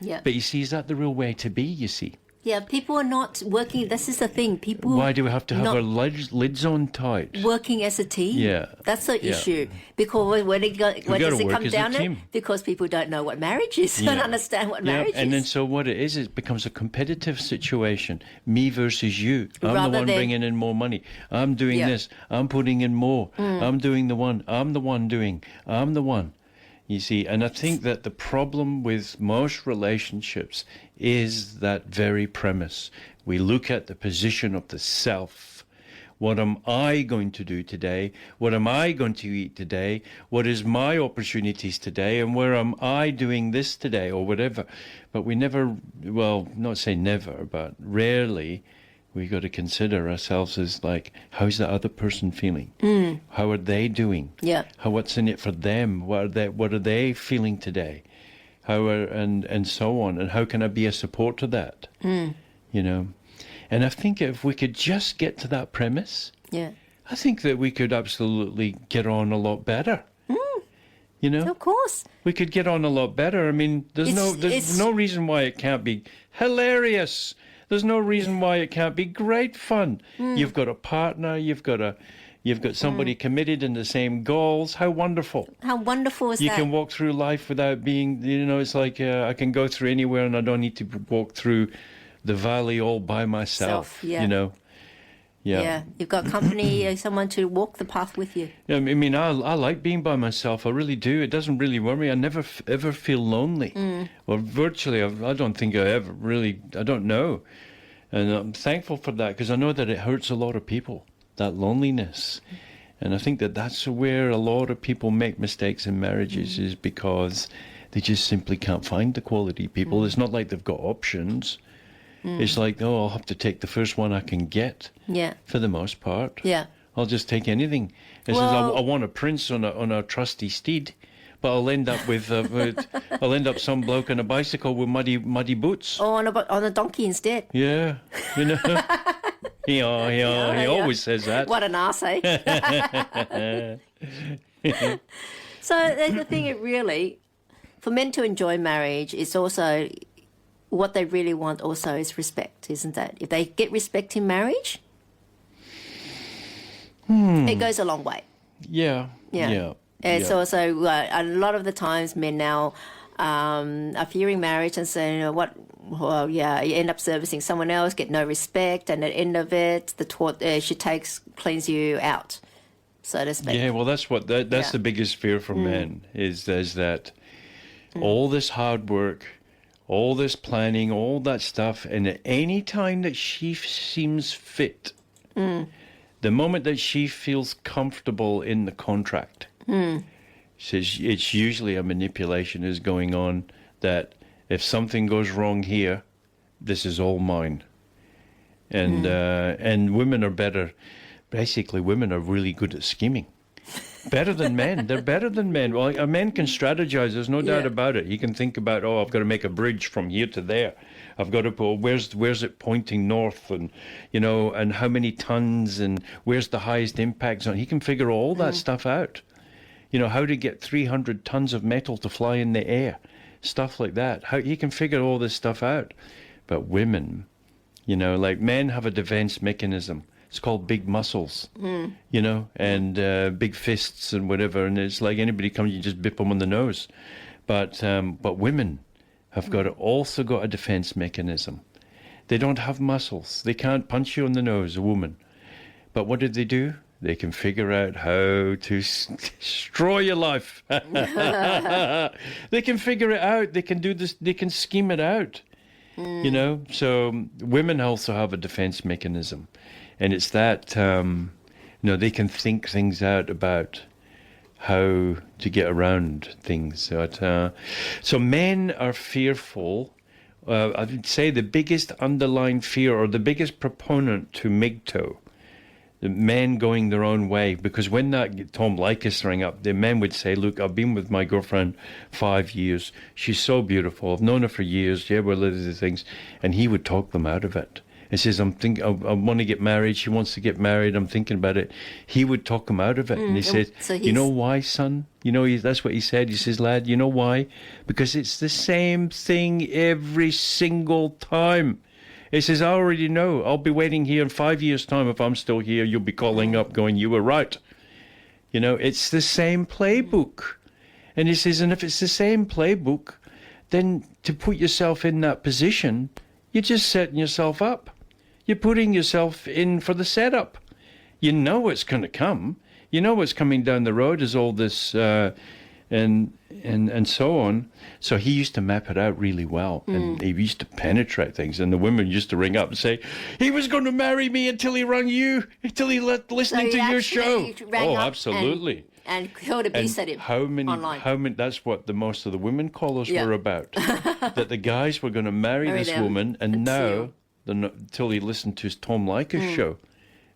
Yeah. But you see, is that the real way to be, you see? Yeah, people are not working. This is the thing. People. Why do we have to have not our lids on tight? working as a team? Yeah. That's the issue. Because when does it work come as a down to? team. Because people don't know what marriage is, don't understand what marriage and then is. so what it is, it becomes a competitive situation. Me versus you. I'm Rather the one than- bringing in more money. I'm doing this. I'm putting in more. I'm doing the one. I'm the one doing. I'm the one. You see, and I think that the problem with most relationships is that very premise. We look at the position of the self. What am I going to do today? What am I going to eat today? What is my opportunities today? And where am I doing this today or whatever? But we never, well, not say never, but rarely, we got to consider ourselves as like, how's the other person feeling? How are they doing? Yeah. What's in it for them? What are they feeling today? And so on. And how can I be a support to that? And I think if we could just get to that premise, Yeah. I think that we could absolutely get on a lot better. You know, Of course. we could get on a lot better. I mean, there's It's- no reason why it can't be hilarious. There's no reason why it can't be great fun. You've got a partner, you've got somebody committed in the same goals. How wonderful. How wonderful is You that? can walk through life without being, it's like I can go through anywhere and I don't need to walk through the valley all by myself, Yeah. Yeah. Yeah. You've got company, someone to walk the path with you. Yeah, I mean, I like being by myself. I really do. It doesn't really worry me. I never ever feel lonely, or virtually. I don't think I ever really. I don't know, and I'm thankful for that because I know that it hurts a lot of people. That loneliness, and I think that that's where a lot of people make mistakes in marriages is because they just simply can't find the quality people. It's not like they've got options. It's like, oh, I'll have to take the first one I can get. Yeah. For the most part. Yeah. I'll just take anything. It says I want a prince on a trusty steed, but I'll end up with I'll end up some bloke on a bicycle with muddy boots. Or on a donkey instead. Yeah, he always says that. What an arse, eh? So the thing, it really, for men to enjoy marriage, is also what they really want. Also, is respect, isn't that? If they get respect in marriage, it goes a long way. Yeah. It's also a lot of the times men now are fearing marriage and saying, you end up servicing someone else, get no respect, and at the end of it, the tort she takes cleans you out, so to speak. Yeah, well, that's the biggest fear for men is that all this hard work, all this planning, all that stuff, and at any time that she seems fit, the moment that she feels comfortable in the contract, says it's usually a manipulation is going on, that if something goes wrong here, this is all mine. And women are better. Basically, women are really good at scheming. Better than men. They're better than men. Well, a man can strategize. There's no doubt about it. He can think about, I've got to make a bridge from here to there. I've got to put, where's it pointing north, and and how many tons, and where's the highest impact zone. He can figure all that stuff out. How to get 300 tons of metal to fly in the air, stuff like that. How he can figure all this stuff out. But women, like men have a defense mechanism. It's called big muscles, and big fists and whatever. And it's like anybody comes, you just bip them on the nose. But women have also got a defense mechanism. They don't have muscles. They can't punch you on the nose, a woman. But what do? They can figure out how to destroy your life. They can figure it out. They can do this. They can scheme it out. So women also have a defense mechanism. And it's that, they can think things out about how to get around things. So men are fearful. I would say the biggest underlying fear, or the biggest proponent to MGTOW, the men going their own way, because when that Tom Likas rang up, the men would say, look, I've been with my girlfriend 5 years. She's so beautiful. I've known her for years. Yeah, we're little things. And he would talk them out of it. He says, I want to get married. She wants to get married. I'm thinking about it. He would talk him out of it. And he said, you know why, son? That's what he said. He says, lad, you know why? Because it's the same thing every single time. He says, I already know. I'll be waiting here in 5 years' time. If I'm still here, you'll be calling up going, you were right. It's the same playbook. And he says, and if it's the same playbook, then to put yourself in that position, you're just setting yourself up. You're putting yourself in for the setup. You know it's going to come. You know what's coming down the road is all this and so on. So he used to map it out really well, and he used to penetrate things. And the women used to ring up and say, he was going to marry me until he rang you, until he listening to your show. Oh, absolutely. And he'd abused him online. How many? That's what most of the women callers were about. That the guys were going to marry this woman, and now they're not, until he listened to his Tom Likas show,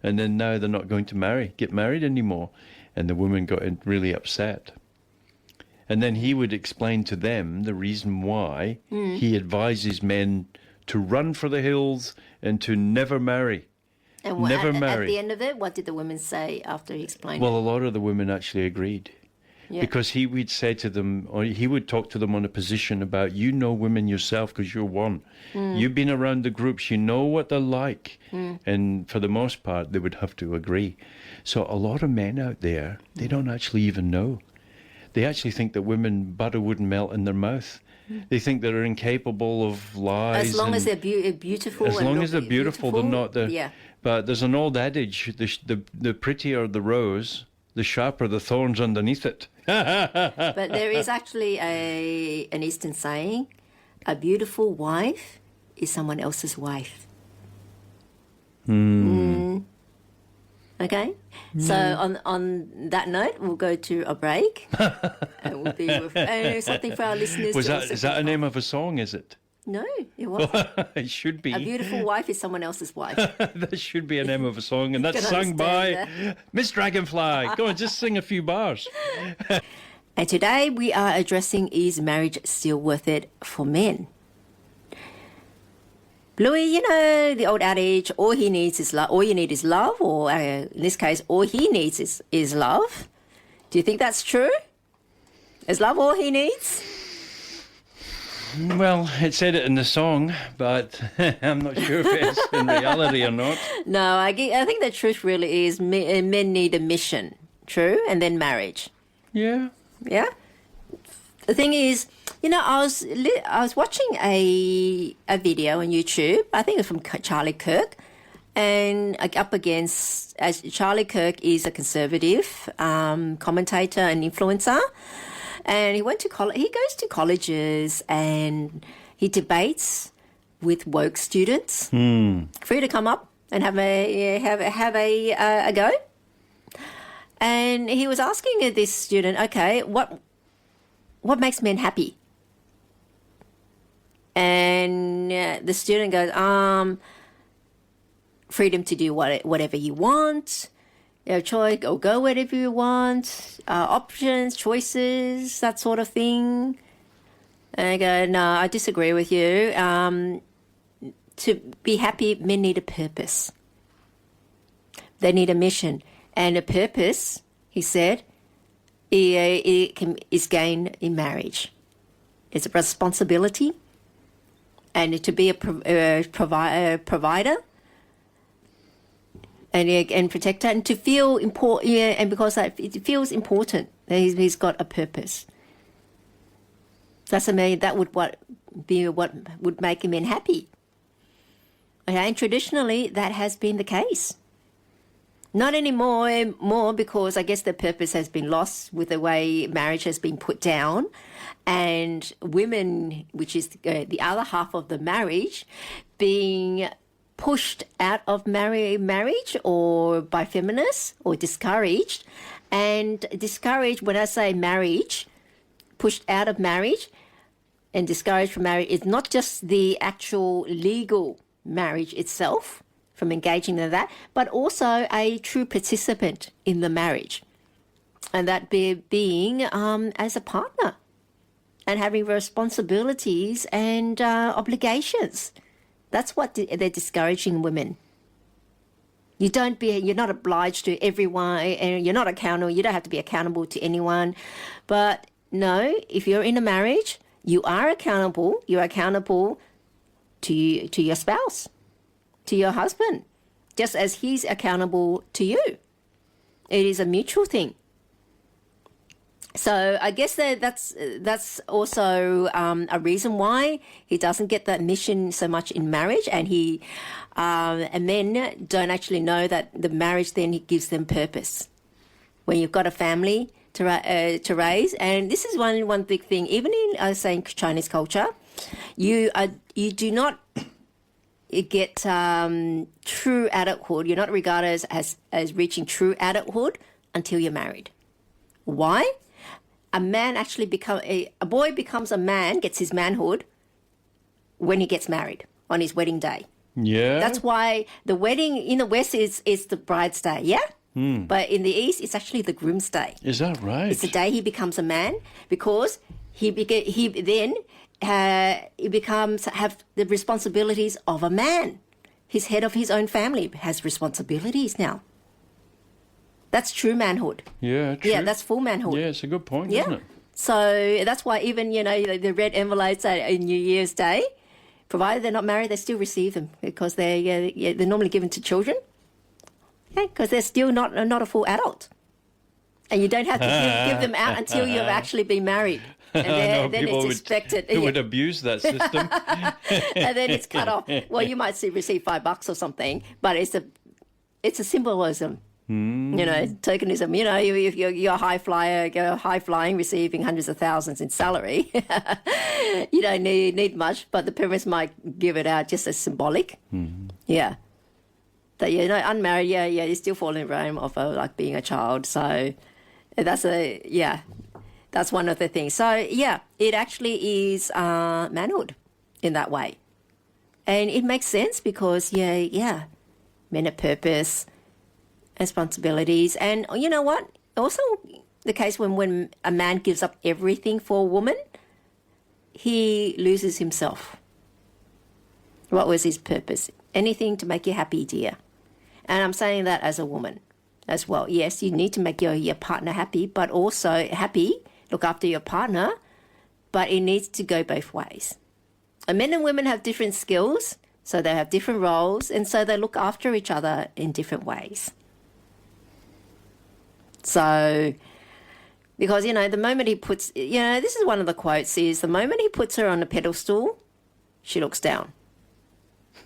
and then now they're not going to get married anymore, and the woman got really upset. And then he would explain to them the reason why he advises men to run for the hills and to never marry. And Never at marry. the end of it, what did the women say after he explained Well, it? a lot of the women actually agreed. Yeah. Because he would say to them, or he would talk to them on a position about, you know women yourself because you're one. You've been around the groups, you know what they're like. And for the most part, they would have to agree. So a lot of men out there, they don't actually even know. They actually think that women, butter wouldn't melt in their mouth. They think they're incapable of lies. As long as and they're beautiful. as and long look as they're beautiful, they're not the... Yeah. But there's an old adage, the prettier the rose, the sharper the thorns underneath it. But there is actually an Eastern saying, a beautiful wife is someone else's wife. Okay? So on that note, we'll go to a break. And we'll be with something for our listeners. Is that a name of a song, is it? No, it wasn't. It should be. A beautiful wife is someone else's wife. That should be a name of a song, and that's Can sung by understand Miss Dragonfly. Go on, just sing a few bars. And today we are addressing, is marriage still worth it for men? Louis, you know the old adage, all he needs is love. All you need is love, or in this case, all he needs is love. Do you think that's true? Is love all he needs? Well, it said it in the song, but I'm not sure if it's in reality or not. No, I think the truth really is men need a mission, true, and then marriage. Yeah. Yeah. The thing is, you know, I was watching a video on YouTube. I think it's from Charlie Kirk, and up against, as Charlie Kirk is a conservative commentator and influencer, and he went to college. He goes to colleges and he debates with woke students. Free to come up and have a go. And he was asking this student, okay, what makes men happy? And the student goes, freedom to do whatever you want, choice, or go wherever you want, options, choices, that sort of thing. And I go, no, I disagree with you. To be happy, men need a purpose. They need a mission. And a purpose, he said, is gained in marriage. It's a responsibility, and to be a provider and protector, and to feel important. Yeah, and because it feels important that he's got a purpose. That would be what would make a man happy. Okay, and traditionally that has been the case. Not anymore, because I guess the purpose has been lost with the way marriage has been put down, and women, which is the other half of the marriage, being pushed out of marriage or by feminists, or discouraged. And discouraged, when I say marriage, pushed out of marriage and discouraged from marriage, is not just the actual legal marriage itself, from engaging in that, but also a true participant in the marriage, and that being as a partner and having responsibilities and obligations. That's what they're discouraging women. You're not obliged to everyone, and you're not accountable. You don't have to be accountable to anyone. But no, if you're in a marriage, you are accountable. You're accountable to your spouse, to your husband, just as he's accountable to you. It is a mutual thing. So I guess that's also a reason why he doesn't get that mission so much in marriage, and men don't actually know that the marriage then gives them purpose. When you've got a family to raise, and this is one big thing, even in saying Chinese culture, you do not get true adulthood. You're not regarded as reaching true adulthood until you're married. Why? A man actually a boy becomes a man, gets his manhood when he gets married on his wedding day. Yeah. That's why the wedding in the West is the bride's day, yeah? But in the East, it's actually the groom's day. Is that right? It's the day he becomes a man, because he then he becomes have the responsibilities of a man. He's head of his own family, has responsibilities now. That's true manhood. Yeah, true. Yeah, that's full manhood. Yeah, it's a good point, isn't it? So that's why even, the red envelopes in New Year's Day, provided they're not married, they still receive them because they're normally given to children. Okay, because they're still not a full adult. And you don't have to give them out until you've actually been married. And then it's expected. Who would abuse that system? And then it's cut off. Well, you might receive $5 or something, but it's a symbolism. Tokenism. If you're a high flyer, high flying, receiving hundreds of thousands in salary, you don't need much, but the parents might give it out just as symbolic. Yeah. But unmarried, you still fall in the realm of like being a child. So that's one of the things. So it actually is manhood in that way, and it makes sense because men have purpose, responsibilities, and you know what? Also, the case when a man gives up everything for a woman, he loses himself. What was his purpose? Anything to make you happy, dear. And I'm saying that as a woman as well. Yes, you need to make your partner happy, but also look after your partner, but it needs to go both ways. And men and women have different skills, so they have different roles, and so they look after each other in different ways. So, because, the moment he puts, this is one of the quotes is, the moment he puts her on a pedestal, she looks down.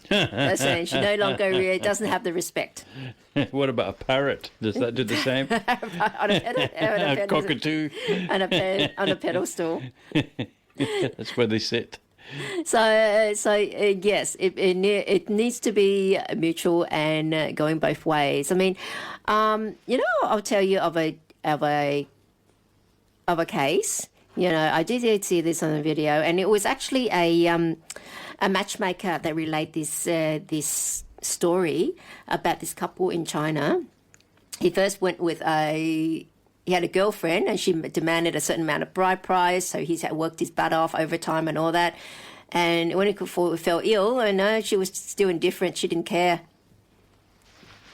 That's saying she no longer doesn't have the respect. What about a parrot? Does that do the same? A cockatoo. On a pedestal. That's where they sit. So yes, it needs to be mutual and going both ways. I mean, I'll tell you of a case. I did see this on the video, and it was actually a matchmaker that relayed this story about this couple in China. He first went with he had a girlfriend, and she demanded a certain amount of bride price, so he's worked his butt off overtime and all that. And when he fell ill, and she was still indifferent, she didn't care,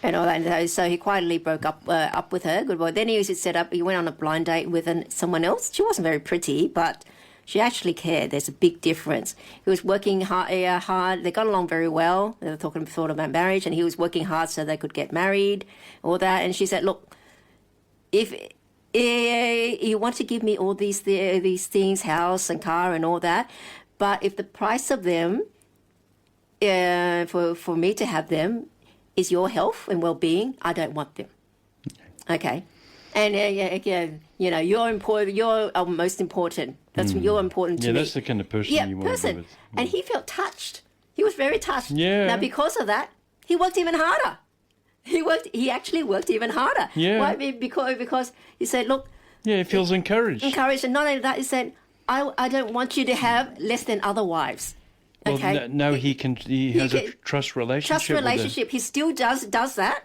and all that. And so he quietly broke up with her. Good boy. Then he went on a blind date with someone else. She wasn't very pretty, but she actually cared. There's a big difference. He was working hard. They got along very well. They were talking before about marriage, and he was working hard so they could get married, all that. And she said, look, if you want to give me all these things, house and car and all that, but if the price of them, for me to have them, is your health and well-being, I don't want them. Okay. And you're important. You're most important. You're important to me. Yeah, that's the kind of person you want to be with. And he felt touched. He was very touched. Yeah. Now, because of that, he worked even harder. He actually worked even harder. Yeah. Why? Because he said, look. Yeah, he feels encouraged. And not only that, he said, I don't want you to have less than other wives. Okay. Well, now he has a trust relationship. He still does that,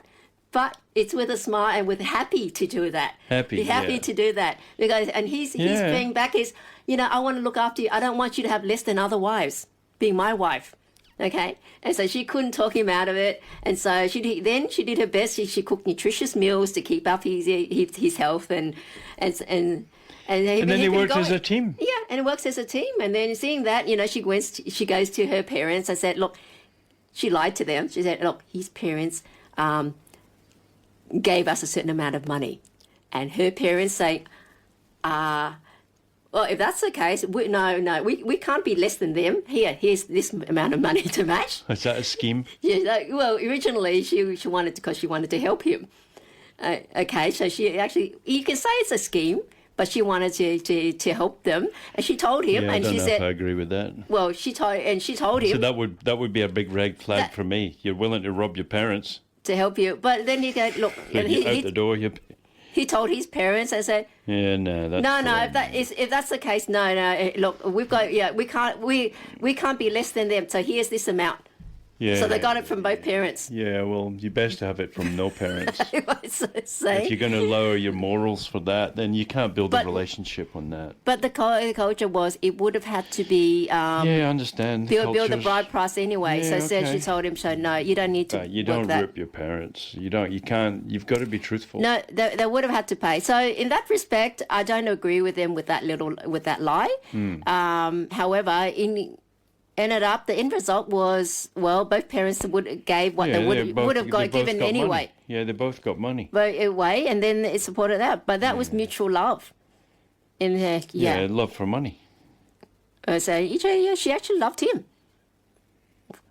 but it's with a smile and with happy to do that. Happy to do that because he's being back is I want to look after you. I don't want you to have less than other wives being my wife. Okay, and so she couldn't talk him out of it, and so she did her best. She cooked nutritious meals to keep up his health and then he worked as a team. Yeah, and it works as a team. And then seeing that, she goes to her parents and said, look, she lied to them. She said, look, his parents gave us a certain amount of money. And her parents say, well, if that's the case, we can't be less than them. Here's this amount of money to match. Is that a scheme? Yeah, well, originally she wanted because she wanted to help him. Okay, so she actually, you can say it's a scheme, but she wanted to help them, and she told him, yeah, and she said, if I agree with that. Well, she told him. So that would be a big red flag for me. You're willing to rob your parents to help you, but then you go look. And out the door. He told his parents and said, "Yeah, no, that's no. If that's the case, no. Look, we can't be less than them. So here's this amount. Yeah. So they got it from both parents. Yeah, well, you best have it from no parents. Say. If you're going to lower your morals for that, then you can't build a But- relationship on that. But the culture was it would have had to be Yeah, I understand. build the Cultures. bride price anyway. Yeah, so okay. she told him, so no, you don't need to. You work don't that. rip your parents. You can't. You've got to be truthful. No, they would have had to pay. So in that respect, I don't agree with them with that lie. However, the end result was, well, both parents gave what they would have they both given got anyway. money. Yeah, they both got money. But away, and then it supported that. But that was mutual love. In her, Yeah, love for money. So yeah, she actually loved him.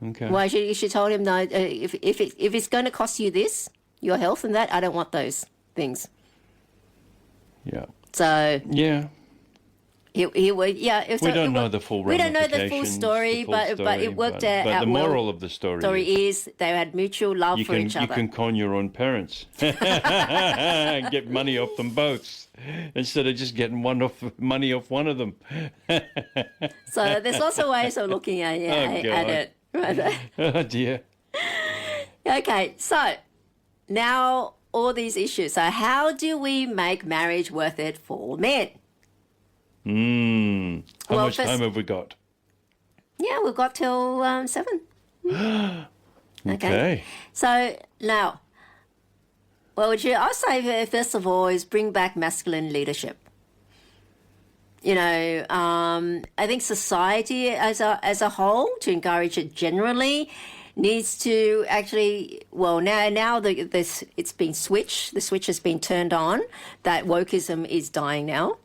Okay. Well, she told him, no, if it's going to cost you this, your health and that, I don't want those things. Yeah. So Yeah. he would, yeah. We don't know the full We don't know the full ramifications, story, but it worked out. But the well. moral of the story is they had mutual love for each you other. can con your own parents and get money off them both instead of just getting money off one of them. So there's lots of ways of looking at God. it. Right? Oh dear. Okay, so now all these issues. So how do we make marriage worth it for men? How Well, much first- time have we got? Yeah, we've got till 7. Okay. So now, well, I'll say first of all is bring back masculine leadership. You know, I think society as a whole, to encourage it generally, needs to actually, well, now it's been switched. The switch has been turned on. That wokeism is dying now.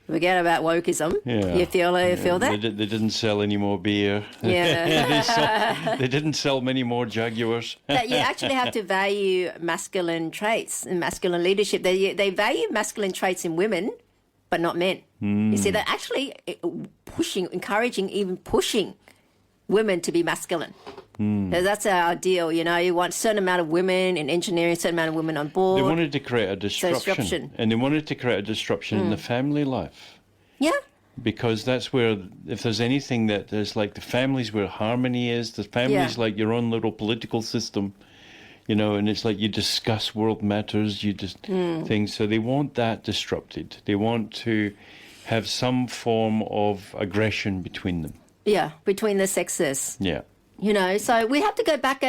Forget about wokeism. Yeah. You feel that? They didn't sell any more beer. Yeah. They didn't sell many more Jaguars. That you actually have to value masculine traits and masculine leadership. They value masculine traits in women, but not men. You see, they're actually encouraging, even pushing women to be masculine. So that's our ideal, you know. You want a certain amount of women in engineering, a certain amount of women on board. They wanted to create a disruption. And they wanted to create a disruption in the family life. Yeah. Because that's where, if there's anything that there's like the families where harmony is, the family's like your own little political system, you know, and it's like you discuss world matters, you just things. So they want that disrupted. They want to have some form of aggression between them. Yeah, between the sexes. Yeah. You know, so we have to go back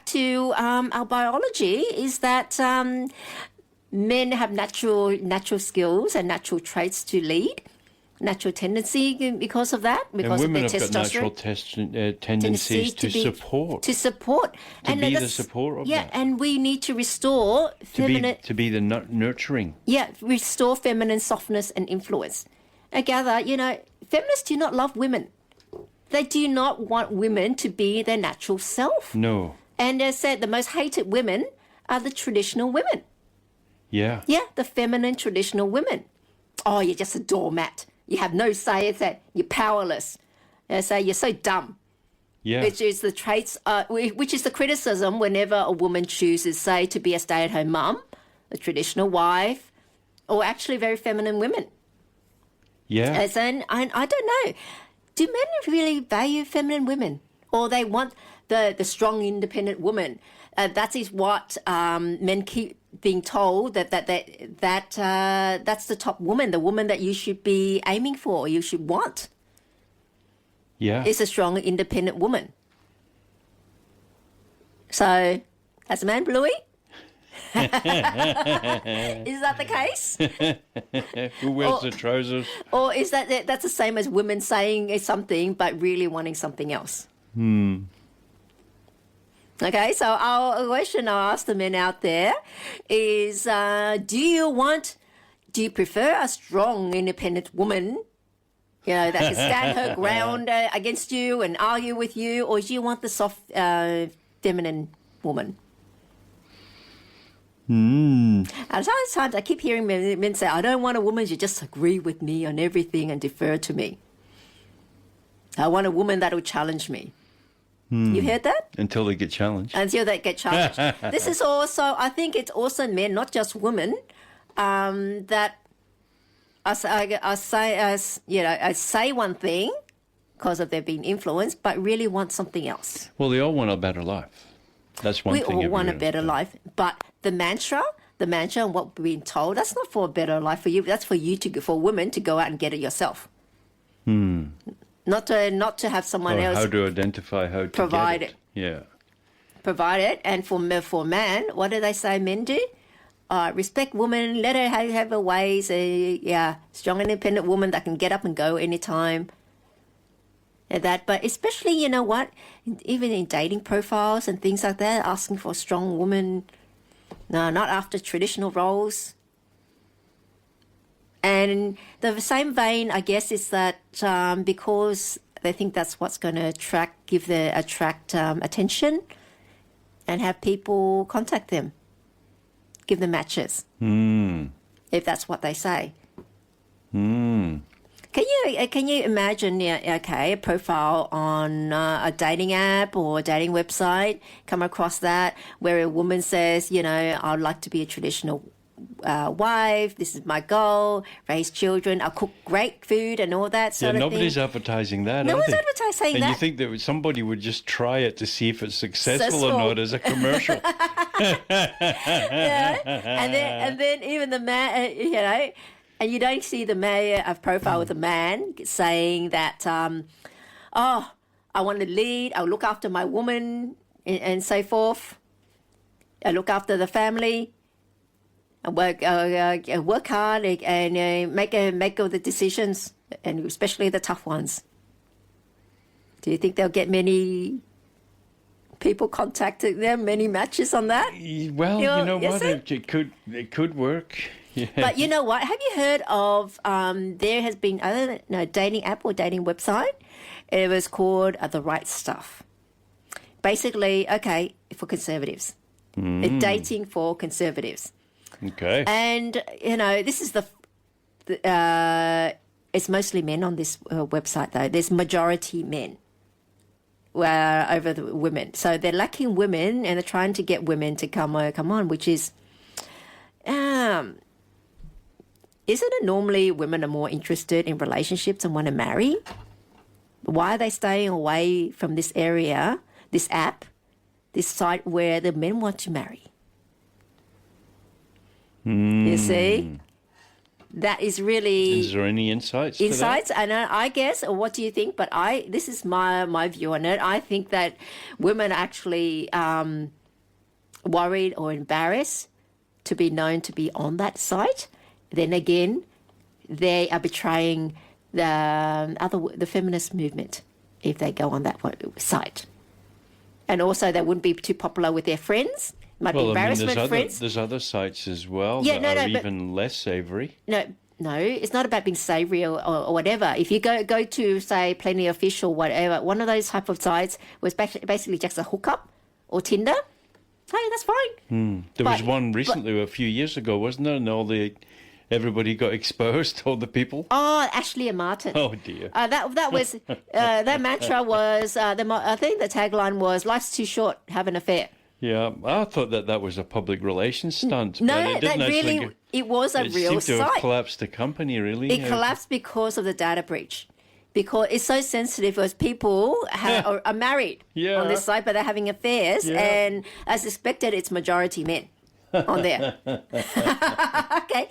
to our biology. Is that men have natural skills and natural traits to lead, natural tendency because of that, because And women of their have got natural tendencies to support. To support. To be the support of yeah, that. and we need to restore feminine. To be the nurturing. Yeah, restore feminine softness and influence. I gather, you know, feminists do not love women. They do not want women to be their natural self. No. And they said the most hated women are the traditional women. Yeah. Yeah, the feminine traditional women. Oh, you're just a doormat. You have no say. It's that you're powerless. They say you're so dumb. Yeah. Which is the traits, which is the criticism whenever a woman chooses, say, to be a stay-at-home mum, a traditional wife, or actually very feminine women. Yeah. And I don't know. Do men really value feminine women, or they want the strong, independent woman? That is what men keep being told that's the top woman, the woman that you should be aiming for, you should want. Yeah. Is a strong, independent woman. So, as a man, Bluey. Is that the case? Who wears the trousers? Or is that's the same as women saying something but really wanting something else? Okay, so our question I'll ask the men out there is, do you prefer a strong, independent woman, you know, that can stand her ground against you and argue with you, or do you want the soft, feminine woman? And sometimes I keep hearing men say, I don't want a woman to just agree with me on everything and defer to me. I want a woman that will challenge me. You heard that? Until they get challenged. Until they get challenged. This is also, I think it's also men, not just women, that I say one thing, because of they've been influenced, but really want something else. Well, they all want a better life. That's one We thing. all want a better life, but the mantra and what we're being told, that's not for a better life for you. That's for you for women to go out and get it yourself. Not to have someone else How to identify how to provide get it. Yeah. provide it. And for man, what do they say men do? Respect women, let her have her ways. Strong, independent woman that can get up and go anytime. But especially, you know what, even in dating profiles and things like that, asking for a strong woman, no, not after traditional roles. And the same vein, I guess, is that because they think that's what's going to attract attention and have people contact them, give them matches, if that's what they say. Can you imagine, a profile on a dating app or a dating website, come across that, where a woman says, I'd like to be a traditional wife, this is my goal, raise children, I'll cook great food and all that sort of thing. Nobody's advertising that, No are one's they? advertising and that. you think that somebody would just try it to see if it's successful or not as a commercial. And then even the man, and you don't see the man, a profile with a man saying that, I want to lead, I'll look after my woman and so forth. I look after the family. I work hard and make all the decisions, and especially the tough ones. Do you think they'll get many people contacting them, many matches on that? Well, you know yes, what? It could work. Yeah. But you know what? Have you heard of, there has been, I don't know, dating app or dating website. It was called The Right Stuff. Basically, for conservatives. Dating for conservatives. Okay. And, this is it's mostly men on this website, though. There's majority men over the women. So they're lacking women, and they're trying to get women to come on, which is... Isn't it normally women are more interested in relationships and want to marry? Why are they staying away from this area, this app, this site where the men want to marry? You see? That is really... Is there any insights to that? And I guess, or what do you think? But this is my view on it. I think that women are actually worried or embarrassed to be known to be on that site. Then again, they are betraying the feminist movement if they go on that site. And also, they wouldn't be too popular with their friends. Might be embarrassment friends. There's other sites as well that are even less savoury. No, it's not about being savoury or whatever. If you go to, say, Plenty of Fish or whatever, one of those type of sites was basically just a hookup or Tinder. Hey, that's fine. There was one recently, a few years ago, wasn't there? And everybody got exposed, all the people. Oh, Ashley and Martin. Oh dear. That was that mantra was. I think the tagline was "Life's too short, have an affair." Yeah, I thought that was a public relations stunt. No, but it didn't it was a real site. It seemed to have site. collapsed the company, really. It collapsed because of the data breach. Because it's so sensitive, because people are married on this site, but they're having affairs, and as expected, it's majority men on there. Okay,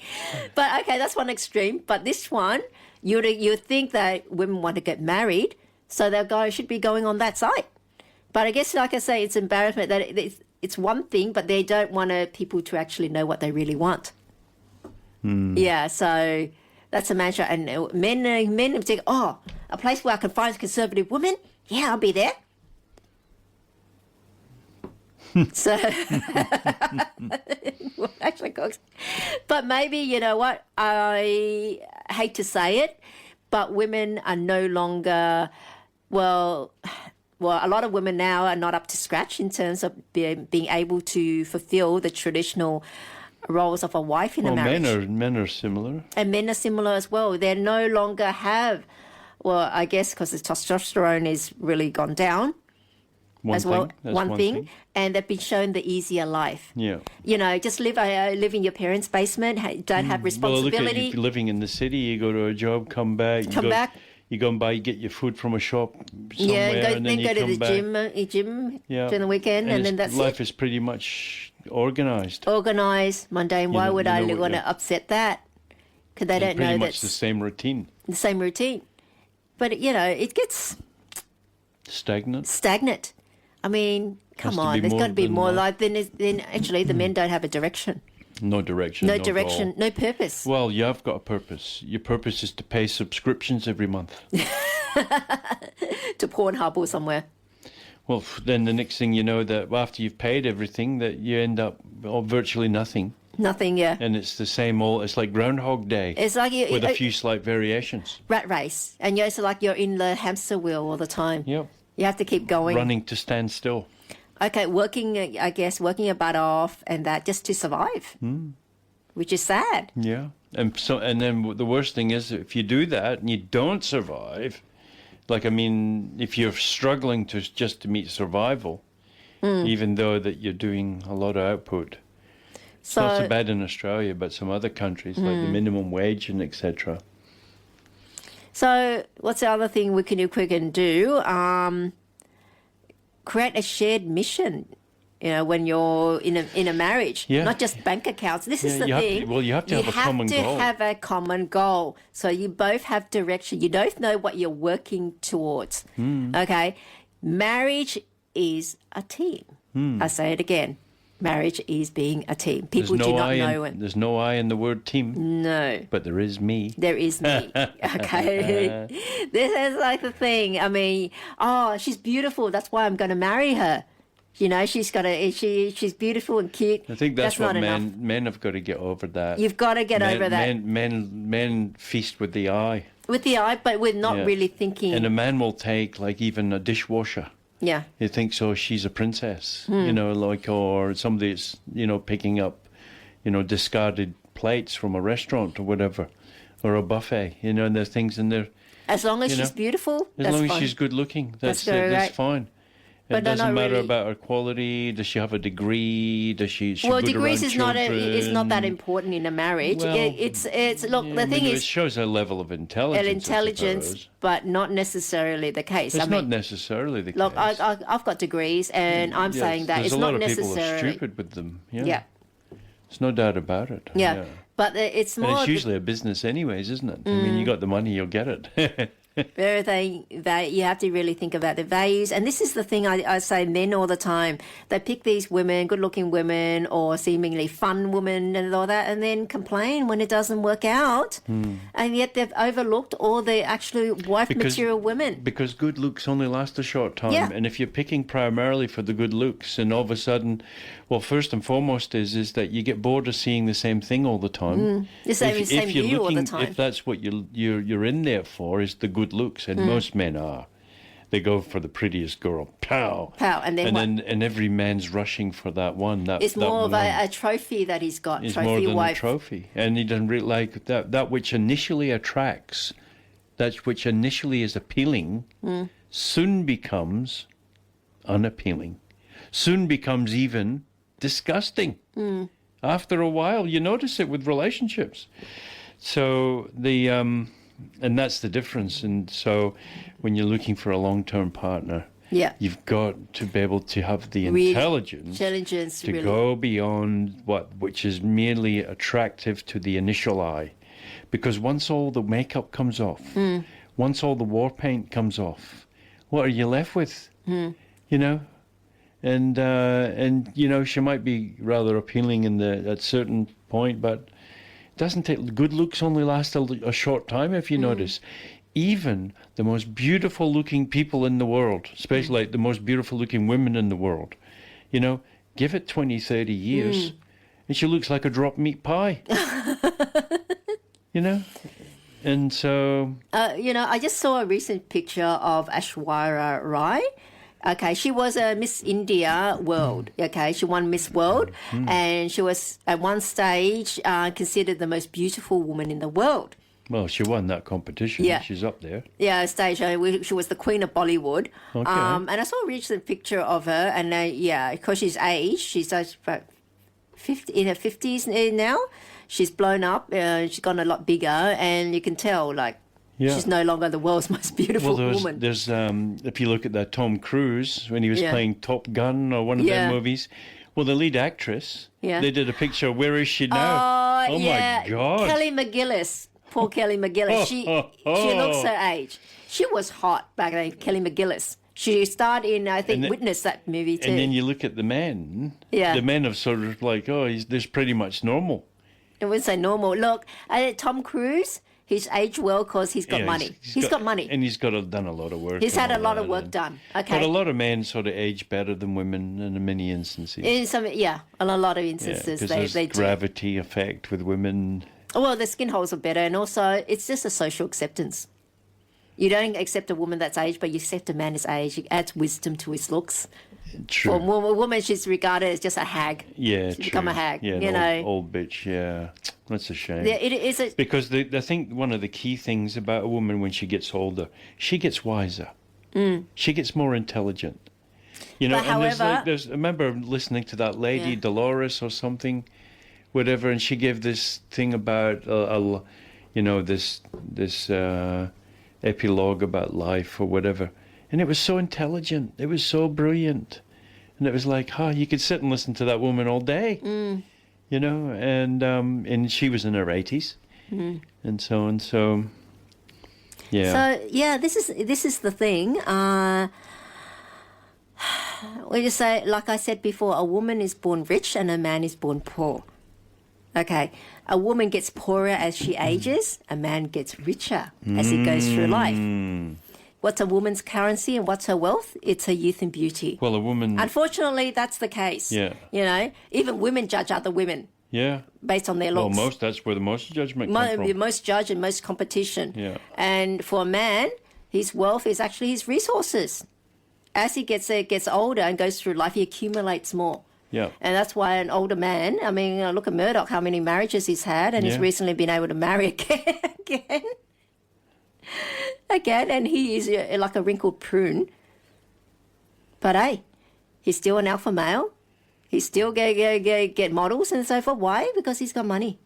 that's one extreme. But this one, you'd think that women want to get married, so should be going on that site. But I guess, like I say, it's embarrassment that it's one thing, but they don't want people to actually know what they really want. Yeah, so that's a mantra. And men in particular, a place where I can find conservative women, yeah, I'll be there. So, actually, but maybe, you know what, I hate to say it, but women are no longer, well, a lot of women now are not up to scratch in terms of being able to fulfill the traditional roles of a wife in a marriage. Men are similar. And men are similar as well. They no longer have, well, I guess because the testosterone is really gone down. One thing. And they've been shown the easier life. Yeah. Just live in your parents' basement, don't have responsibility. Well, look at you living in the city, you go to a job, come back. You go and get your food from a shop somewhere, Yeah, and then you go to come the back. gym Yeah. during the weekend, and then it's- that's life it. is pretty much organised. Organised, mundane. Why know- would you I know what want you- to upset that? Because they It's don't pretty know much that's the same routine. the same routine. But, you know, it gets Stagnant. stagnant. I mean, Has come to on, be there's more got to be than more that. life. Then actually the men don't have a direction. No direction. No no direction, goal. no purpose. Well, you have got a purpose. Your purpose is to pay subscriptions every month. To Pornhub or somewhere. Well, then the next thing you know, that after you've paid everything, that you end up virtually nothing. Nothing, yeah. And it's the same old, it's like Groundhog Day It's like with a few slight variations. rat race. And it's like you're in the hamster wheel all the time. Yep. You have to keep going. Running to stand still. Okay, working your butt off and that just to survive, which is sad. Yeah. And then the worst thing is if you do that and you don't survive, like, I mean, if you're struggling just to meet survival, even though that you're doing a lot of output, it's not so bad in Australia, but some other countries like the minimum wage and etc. So what's the other thing we can do? Create a shared mission. You know, when you're in a marriage, Yeah. not just bank accounts. This is the you have to- thing. well, you have to have a common goal. You have to have a common goal. So you both have direction. You both know what you're working towards. Okay? Marriage is a team. I say it again. Marriage is being a team. People do not know it. There's no I in the word team, No. but there is me. There is me. Okay. This is like the thing. I mean, she's beautiful. That's why I'm going to marry her. You know, she's beautiful and cute. I think that's what not enough. men have got to get over that. You've got to get over that. Men feast with the eye. With the eye, but we're not Yeah. really thinking. And a man will take, like, even a dishwasher. Yeah. He thinks, oh, she's a princess, you know, like, or somebody that's, you know, picking up, you know, discarded plates from a restaurant or whatever, or a buffet, you know, and there's things in there. As long as you she's know, beautiful, As that's long as fine. she's good looking, that's very that's right. fine. But It they're doesn't not matter really- about her quality. Does she have a degree? Does she Well, good degrees around is not that children? important in a marriage. Well, It's look. Yeah, the I thing mean, it is, shows a level of intelligence. I intelligence, suppose. but not necessarily the case. It's I not mean, necessarily the look, case. I've got degrees, and I'm Yes, saying that there's it's a lot not of people are necessary. stupid with them. Yeah. Yeah, There's no doubt about it. yeah. But it's And more it's usually a business anyways, isn't it? I mean, you got the money, you'll get it. everything that you have to really think about the values. And this is the thing I say men all the time. They pick these women, good looking women or seemingly fun women and all that, and then complain when it doesn't work out. And yet they've overlooked all the actually wife material women. Because good looks only last a short time. Yeah. And if you're picking primarily for the good looks, and all of a sudden, well, first and foremost is that you get bored of seeing the same thing all the time. The same view all the time. If that's what you're in there for, is the good looks, and most men are. They go for the prettiest girl, pow, Pow, and then what? and every man's rushing for that one. It's that more of one. a trophy that he's got. It's Trophy more than wife. a trophy, and he doesn't really like that which initially attracts, that which initially is appealing, soon becomes unappealing, soon becomes even disgusting. After a while, you notice it with relationships. So and that's the difference. And so when you're looking for a long-term partner, Yeah. you've got to be able to have the Really- intelligence Intelligence, to really. go beyond which is merely attractive to the initial eye. Because once all the makeup comes off, once all the war paint comes off, what are you left with? You know? And you know, she might be rather appealing at certain point, but it doesn't take, good looks only last a short time, if you notice. Even the most beautiful looking people in the world, especially like the most beautiful looking women in the world, you know, give it 20, 30 years and she looks like a drop meat pie. You know? And so... You know, I just saw a recent picture of Aishwarya Rai. Okay, she was a Miss India World. Okay, she won Miss World, and she was at one stage considered the most beautiful woman in the world. Well, she won that competition. Yeah. She's up there. Yeah, stage. She was the queen of Bollywood. Okay. And I saw a recent picture of her, and yeah, because she's aged, she's about 50, in her 50s now. She's blown up. She's gotten a lot bigger, and you can tell, like, Yeah. She's no longer the world's most beautiful woman. There's if you look at that Tom Cruise when he was playing Top Gun or one of their movies, well, the lead actress, they did a picture. Where is she now? Oh my God, Kelly McGillis. Poor Kelly McGillis. She looks her age. She was hot back then, Kelly McGillis. She starred in, I think, Witness, that movie too. And then you look at the men. Yeah. The men have sort of like, he's pretty much normal. I wouldn't say normal. Look, Tom Cruise, he's aged well because he's got money. He's got money. And he's done a lot of work. He's had a lot of work done. Okay. But a lot of men sort of age better than women in many instances. In a lot of instances, they do. Gravity effect with women. Well, the skin holes are better, and also it's just a social acceptance. You don't accept a woman that's aged, but you accept a man that's aged. It adds wisdom to his looks. True. For a woman, she's regarded as just a hag. Yeah, she's become a hag. Yeah, old bitch. Yeah, that's a shame. Yeah, it is. Because I think one of the key things about a woman when she gets older, she gets wiser. She gets more intelligent. You know, but however, I remember listening to that lady Dolores or something. Whatever, and she gave this thing about this epilogue about life or whatever, and it was so intelligent, it was so brilliant, and it was like, you could sit and listen to that woman all day, you know, and she was in her 80s, and so on. So this is the thing. We just say, like I said before, a woman is born rich and a man is born poor. Okay, a woman gets poorer as she ages, a man gets richer as he goes through life. What's a woman's currency and what's her wealth? It's her youth and beauty. Well, a woman... Unfortunately, that's the case. Yeah. You know, even women judge other women. Yeah. Based on their looks. Well, that's where the most judgment comes from. The most judge and most competition. Yeah. And for a man, his wealth is actually his resources. As he gets older and goes through life, he accumulates more. Yeah. And that's why an older man, I mean, look at Murdoch, how many marriages he's had, and he's recently been able to marry again, and he is like a wrinkled prune. But hey, he's still an alpha male. He still get models and so forth. Why? Because he's got money.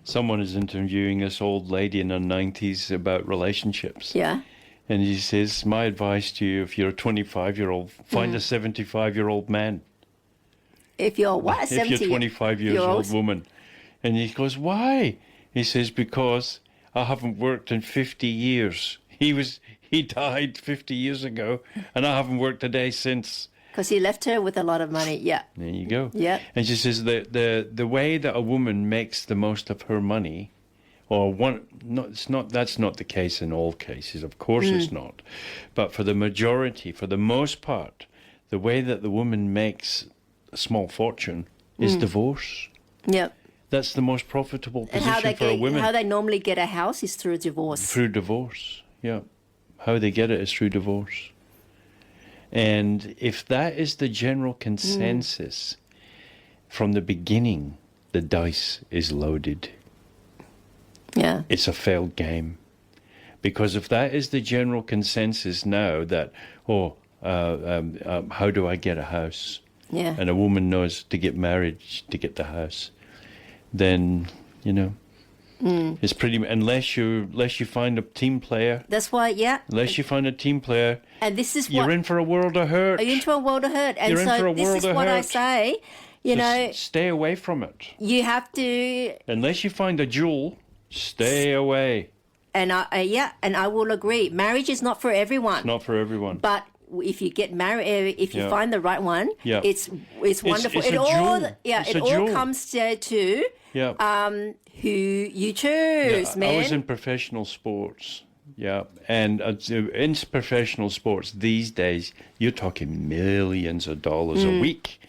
Someone is interviewing this old lady in her 90s about relationships. Yeah. And he says, my advice to you, if you're a 25-year-old, find a 75-year-old man. If you're what? If you're 25 years old woman. And he goes, why? He says, because I haven't worked in 50 years. He died 50 years ago, and I haven't worked a day since. Because he left her with a lot of money, yeah. There you go. Yeah. And she says the way that a woman makes the most of her money, that's not the case in all cases, of course it's not. But for the majority, for the most part, the way that the woman makes a small fortune is divorce. Yep. That's the most profitable position for a woman. How they normally get a house is through divorce. Through divorce, yeah. How they get it is through divorce. And if that is the general consensus from the beginning, the dice is loaded. Yeah. It's a failed game. Because if that is the general consensus now that, how do I get a house? Yeah. And a woman knows to get married to get the house, then, you know, it's pretty, unless you find a team player. That's why, yeah. Unless you find a team player. And this is you're in for a world of hurt. Are you into a world of hurt? And you're so in for a this world is of what hurt. I say, you know. Stay away from it. You have to. Unless you find a jewel, stay away. And I will agree. Marriage is not for everyone. It's not for everyone. But if you get married, if you find the right one, it's wonderful. It's a jewel. It all comes down to who you choose, man. I was in professional sports. Yeah, and in professional sports these days, you're talking millions of dollars a week.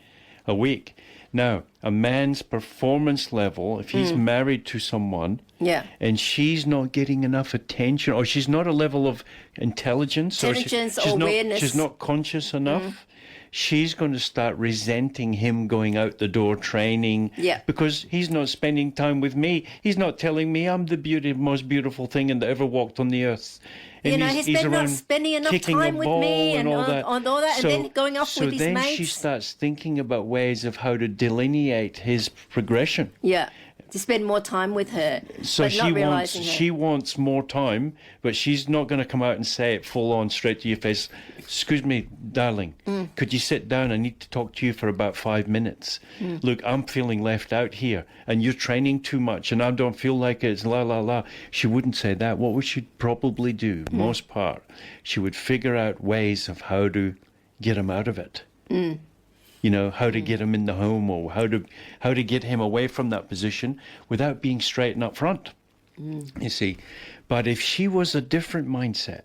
Now, a man's performance level, if he's married to someone, and she's not getting enough attention, or she's not a level of intelligence, or awareness, she's not conscious enough, she's going to start resenting him going out the door training because he's not spending time with me. He's not telling me I'm the most beautiful thing that ever walked on the earth. And he's not spending enough time with me and all that, and then going off with his mates. So then she starts thinking about ways of how to delineate his progression. Yeah. to spend more time with her, So but not realizing she wants more time, but she's not going to come out and say it full on straight to your face. Excuse me, darling, could you sit down? I need to talk to you for about 5 minutes. Look, I'm feeling left out here, and you're training too much, and I don't feel like it's la la la. She wouldn't say that. What would she probably do? Most part, she would figure out ways of how to get him out of it. You know, how to get him in the home, or how to get him away from that position without being straight and up front. You see, but if she was a different mindset,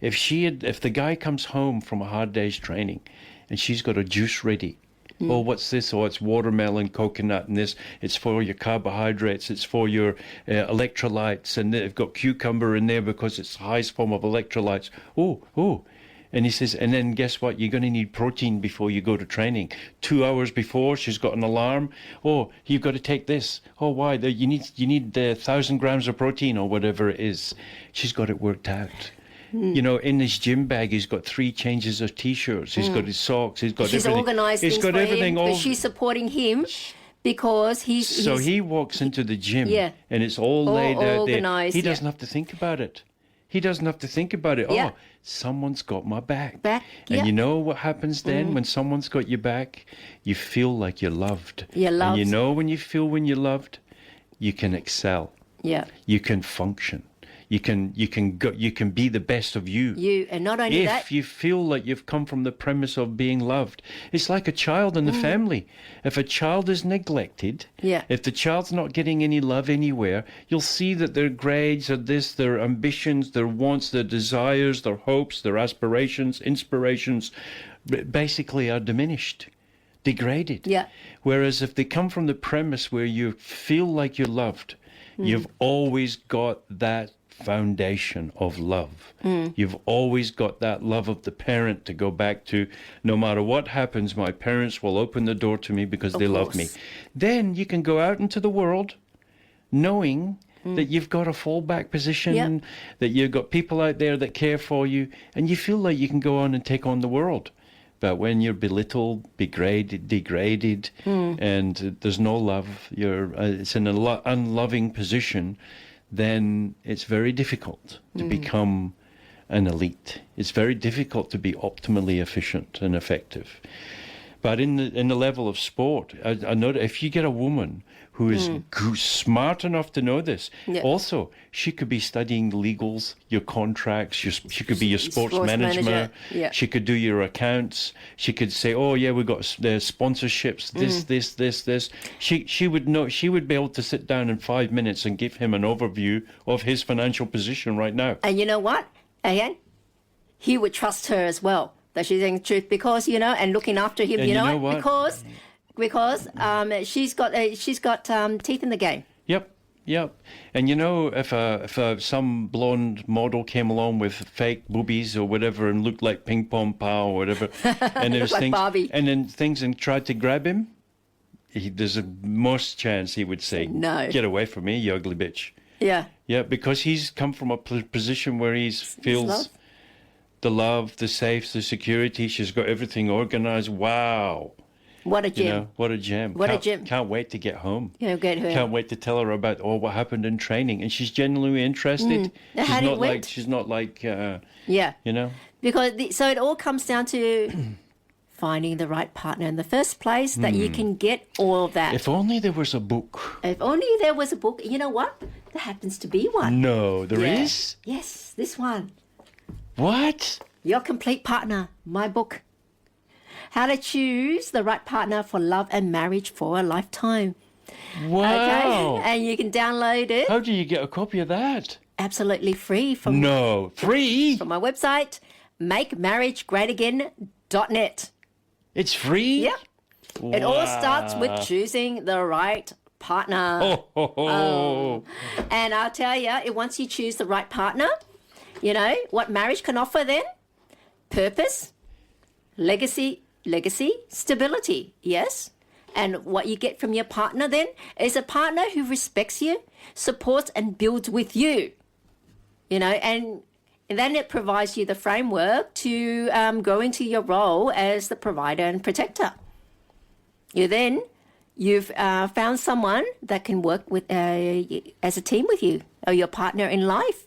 if the guy comes home from a hard day's training and she's got a juice ready, oh, what's this? Oh, it's watermelon, coconut, and this. It's for your carbohydrates. It's for your electrolytes, and they've got cucumber in there because it's the highest form of electrolytes. Oh. And he says, and then guess what? You're going to need protein before you go to training. 2 hours before, she's got an alarm. Oh, you've got to take this. Oh, why? You need 1,000 grams of protein or whatever it is. She's got it worked out. You know, in his gym bag, he's got 3 changes of T-shirts. He's got his socks. He's got she's everything. organised He's things got for everything. him, but she's supporting him because So he walks into the gym, and it's all laid out there. He doesn't have to think about it. He doesn't have to think about it. Yeah. Oh, someone's got my back. Yeah. And you know what happens then when someone's got your back? You feel like you're loved. You're loved. And you know when you're loved, you can excel. Yeah. You can function. You can be the best of you. And not only that, If you feel like you've come from the premise of being loved. It's like a child in the family. If a child is neglected, if the child's not getting any love anywhere, you'll see that their grades are this, their ambitions, their wants, their desires, their hopes, their aspirations, inspirations, basically are diminished, degraded. Yeah. Whereas if they come from the premise where you feel like you're loved, you've always got that foundation of love. You've always got that love of the parent to go back to. No matter what happens, my parents will open the door to me because they love me. Then you can go out into the world knowing that you've got a fallback position, that you've got people out there that care for you, and you feel like you can go on and take on the world. But when you're belittled, degraded, and there's no love, it's in an unloving position, then it's very difficult to become an elite. It's very difficult to be optimally efficient and effective. But in the level of sport, I know that if you get a woman who is smart enough to know this, also she could be studying legals, your contracts. She could be your sports manager. She could do your accounts. She could say, "Oh yeah, we got the sponsorships. This." She would know. She would be able to sit down in 5 minutes and give him an overview of his financial position right now. And you know what? Again, he would trust her as well. That she's saying the truth because, and looking after him, And you know what? Because she's got teeth in the game. Yep. And if some blonde model came along with fake boobies or whatever and looked like Ping Pong Pow or whatever, and there's like things, Barbie. and tried to grab him, there's a most chance he would say, "No, get away from me, you ugly bitch." Yeah, because he's come from a position where he feels the love, the safe, the security. She's got everything organized. Wow. What a gem. What a gem. What a gem. Can't wait to get home. Get her. Can't wait to tell her about what happened in training. And she's genuinely interested. She's not like Because so it all comes down to finding the right partner in the first place that you can get all of that. If only there was a book. If only there was a book. You know what? There happens to be one. No, there is? Yes, this one. What? Your Complete Partner, my book. How to choose the right partner for love and marriage for a lifetime. Wow. Okay? And you can download it. How do you get a copy of that? Absolutely free from free? From my website, makemarageGreatAgain.net. It's free? Yeah. Wow. It all starts with choosing the right partner. And I'll tell you, once you choose the right partner, what marriage can offer then? Purpose, legacy, stability, yes? And what you get from your partner then is a partner who respects you, supports and builds with you, and then it provides you the framework to go into your role as the provider and protector. You you've found someone that can work with as a team with you, or your partner in life.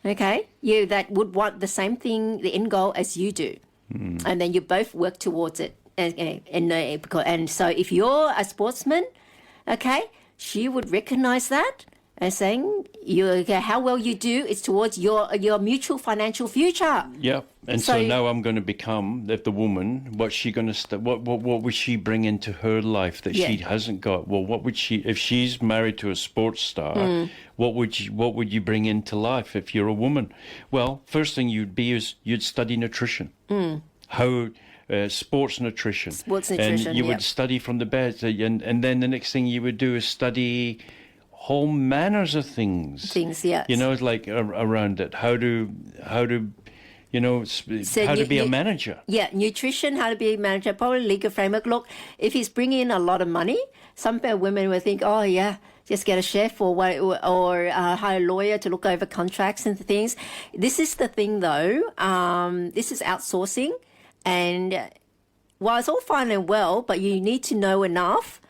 Okay, you that would want the same thing, the end goal as you do, and then you both work towards it. And so if you're a sportsman, okay, she would recognize that and saying how well you do is towards your mutual financial future. Yeah, and so now I'm going to become the woman. What's she going to? What would she bring into her life that she hasn't got? Well, what would she? If she's married to a sports star, what would you bring into life if you're a woman? Well, first thing you'd be is you'd study nutrition. How. Sports nutrition. And you would study from the best. And then the next thing you would do is study whole manners of things. Yes. You know, like around it. How to be a manager. Yeah, nutrition, how to be a manager, probably legal framework. Look, if he's bringing in a lot of money, some women will think, oh, yeah, just get a chef or hire a lawyer to look over contracts and things. This is the thing, though. This is outsourcing. And while it's all fine and well, but you need to know enough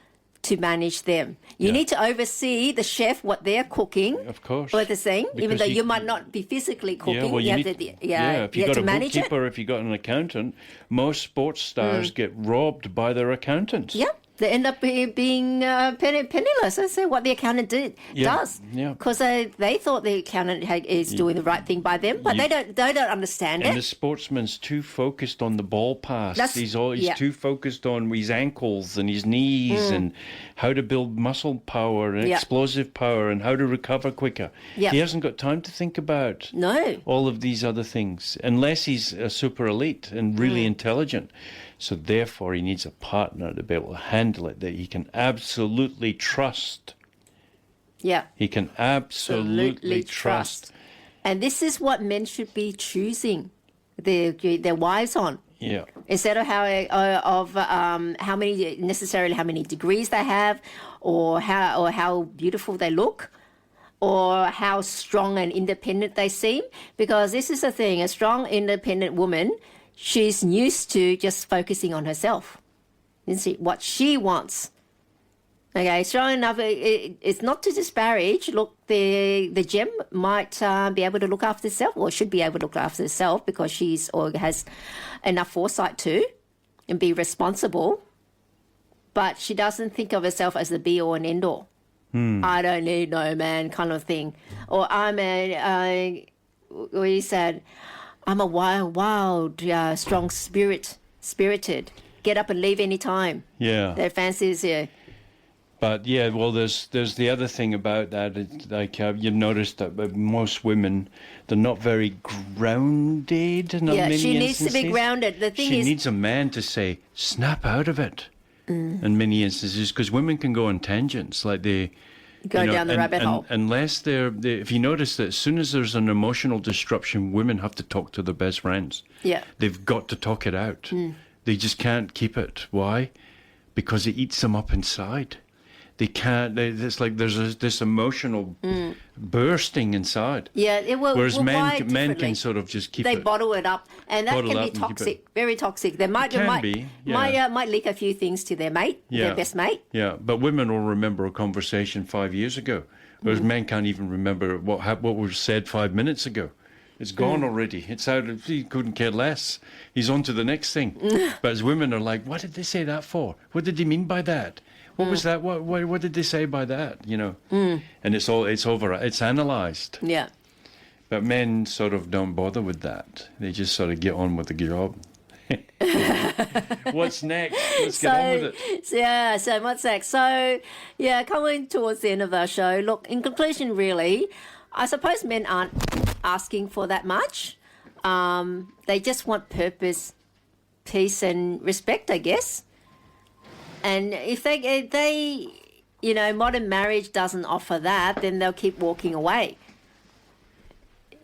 to manage them. You need to oversee the chef, what they're cooking. Of course. What they're saying, even though you might not be physically cooking. If you've got a bookkeeper, if you've got an accountant, most sports stars get robbed by their accountants. Yeah. They end up being penniless. That's what the accountant does. Yeah. Because they thought the accountant is doing the right thing by them, but they don't understand it. And the sportsman's too focused on the ball pass. He's too focused on his ankles and his knees and how to build muscle power and explosive power and how to recover quicker. Yeah. He hasn't got time to think about all of these other things unless he's a super elite and really intelligent. So therefore, he needs a partner to be able to handle it, that he can absolutely trust. Yeah. He can absolutely trust. And this is what men should be choosing their wives on. Yeah. Instead of how many degrees they have, or how beautiful they look, or how strong and independent they seem. Because this is the thing, a strong, independent woman, she's used to just focusing on herself. You see what she wants. Okay, strong enough. It's not to disparage. Look, the gem might be able to look after herself, or should be able to look after herself, because has enough foresight to, and be responsible. But she doesn't think of herself as the be all and end all. I don't need no man, kind of thing. Or he said, I'm a wild, strong spirited. Get up and leave any time. Yeah. Their fancies, But there's the other thing about that. It's like you've noticed that most women, they're not very grounded. She needs to be grounded. The thing she needs a man to say, snap out of it. In many instances, because women can go on tangents, like they go down the rabbit hole. Unless if you notice that as soon as there's an emotional disruption, women have to talk to their best friends. Yeah. They've got to talk it out. They just can't keep it. Why? Because it eats them up inside. They can't. It's like there's this emotional bursting inside. Yeah, whereas men can sort of just keep they it. Bottle it up, and that can be toxic, very toxic. They might leak a few things to their mate, their best mate. Yeah, but women will remember a conversation 5 years ago, whereas men can't even remember what was said 5 minutes ago. It's gone already. It's out. He couldn't care less. He's on to the next thing. But as women are like, what did they say that for? What did he mean by that? What was that? What did they say by that? And it's over. It's analysed. Yeah. But men sort of don't bother with that. They just sort of get on with the job. What's next? Let's get on with it. So what's next? So, coming towards the end of our show, look, in conclusion, really, I suppose men aren't asking for that much. They just want purpose, peace, and respect, I guess. And if they modern marriage doesn't offer that, then they'll keep walking away.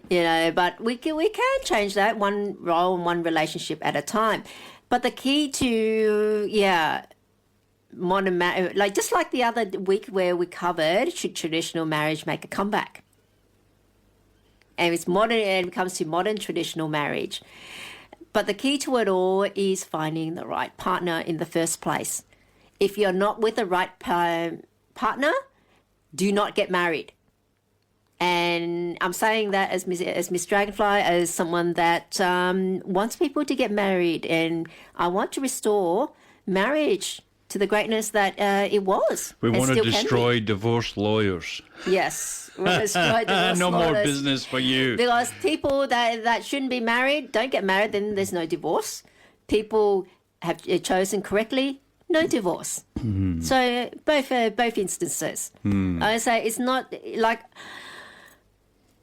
But we can change that, one role and one relationship at a time. But the key to modern marriage, just like the other week where we covered, should traditional marriage make a comeback? And it's modern, and it comes to modern traditional marriage. But the key to it all is finding the right partner in the first place. if you're not with the right partner, do not get married. And I'm saying that as Miss Dragonfly, as someone that wants people to get married, and I want to restore marriage to the greatness that it was. We and want to still can be. destroy divorce lawyers. Yes. Destroy divorce No more lawyers. business for you. Because people that shouldn't be married don't get married, then there's no divorce. People have chosen correctly, no divorce. So both instances. I say it's not like,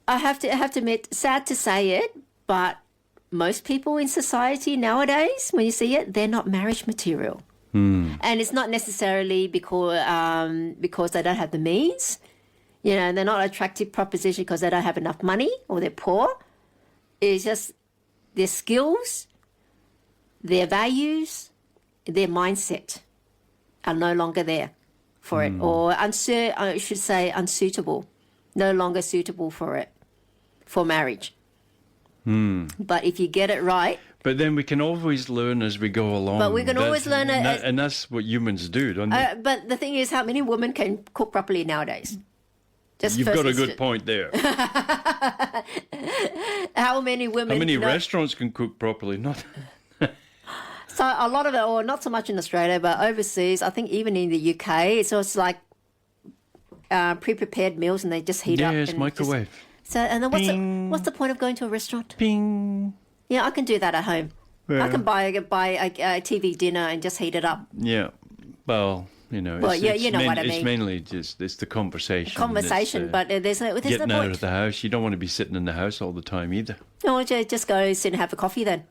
I have to admit, sad to say it, but most people in society nowadays, when you see it, they're not marriage material. And it's not necessarily because they don't have the means. You know, they're not an attractive proposition because they don't have enough money or they're poor. It's just their skills, their values, their mindset are no longer there for it, or I should say unsuitable, no longer suitable for it, for marriage. But if you get it right. But then we can always learn as we go along. But we can always learn it. And that's what humans do, don't they? But the thing is, how many women can cook properly nowadays? You've got a good point there. How many women? How many restaurants can cook properly? Not. So a lot of it, or not so much in Australia, but overseas, I think even in the UK, it's like pre-prepared meals and they just heat up. Yes, and microwave. And then what's the point of going to a restaurant? Ping. Yeah, I can do that at home. Yeah. I can buy a TV dinner and just heat it up. Yeah. Well, you know. Well, you know what I mean. It's mainly just the conversation. Conversation, but there's no getting point. out of the house. You don't want to be sitting in the house all the time either. No, just go sit and have a coffee then.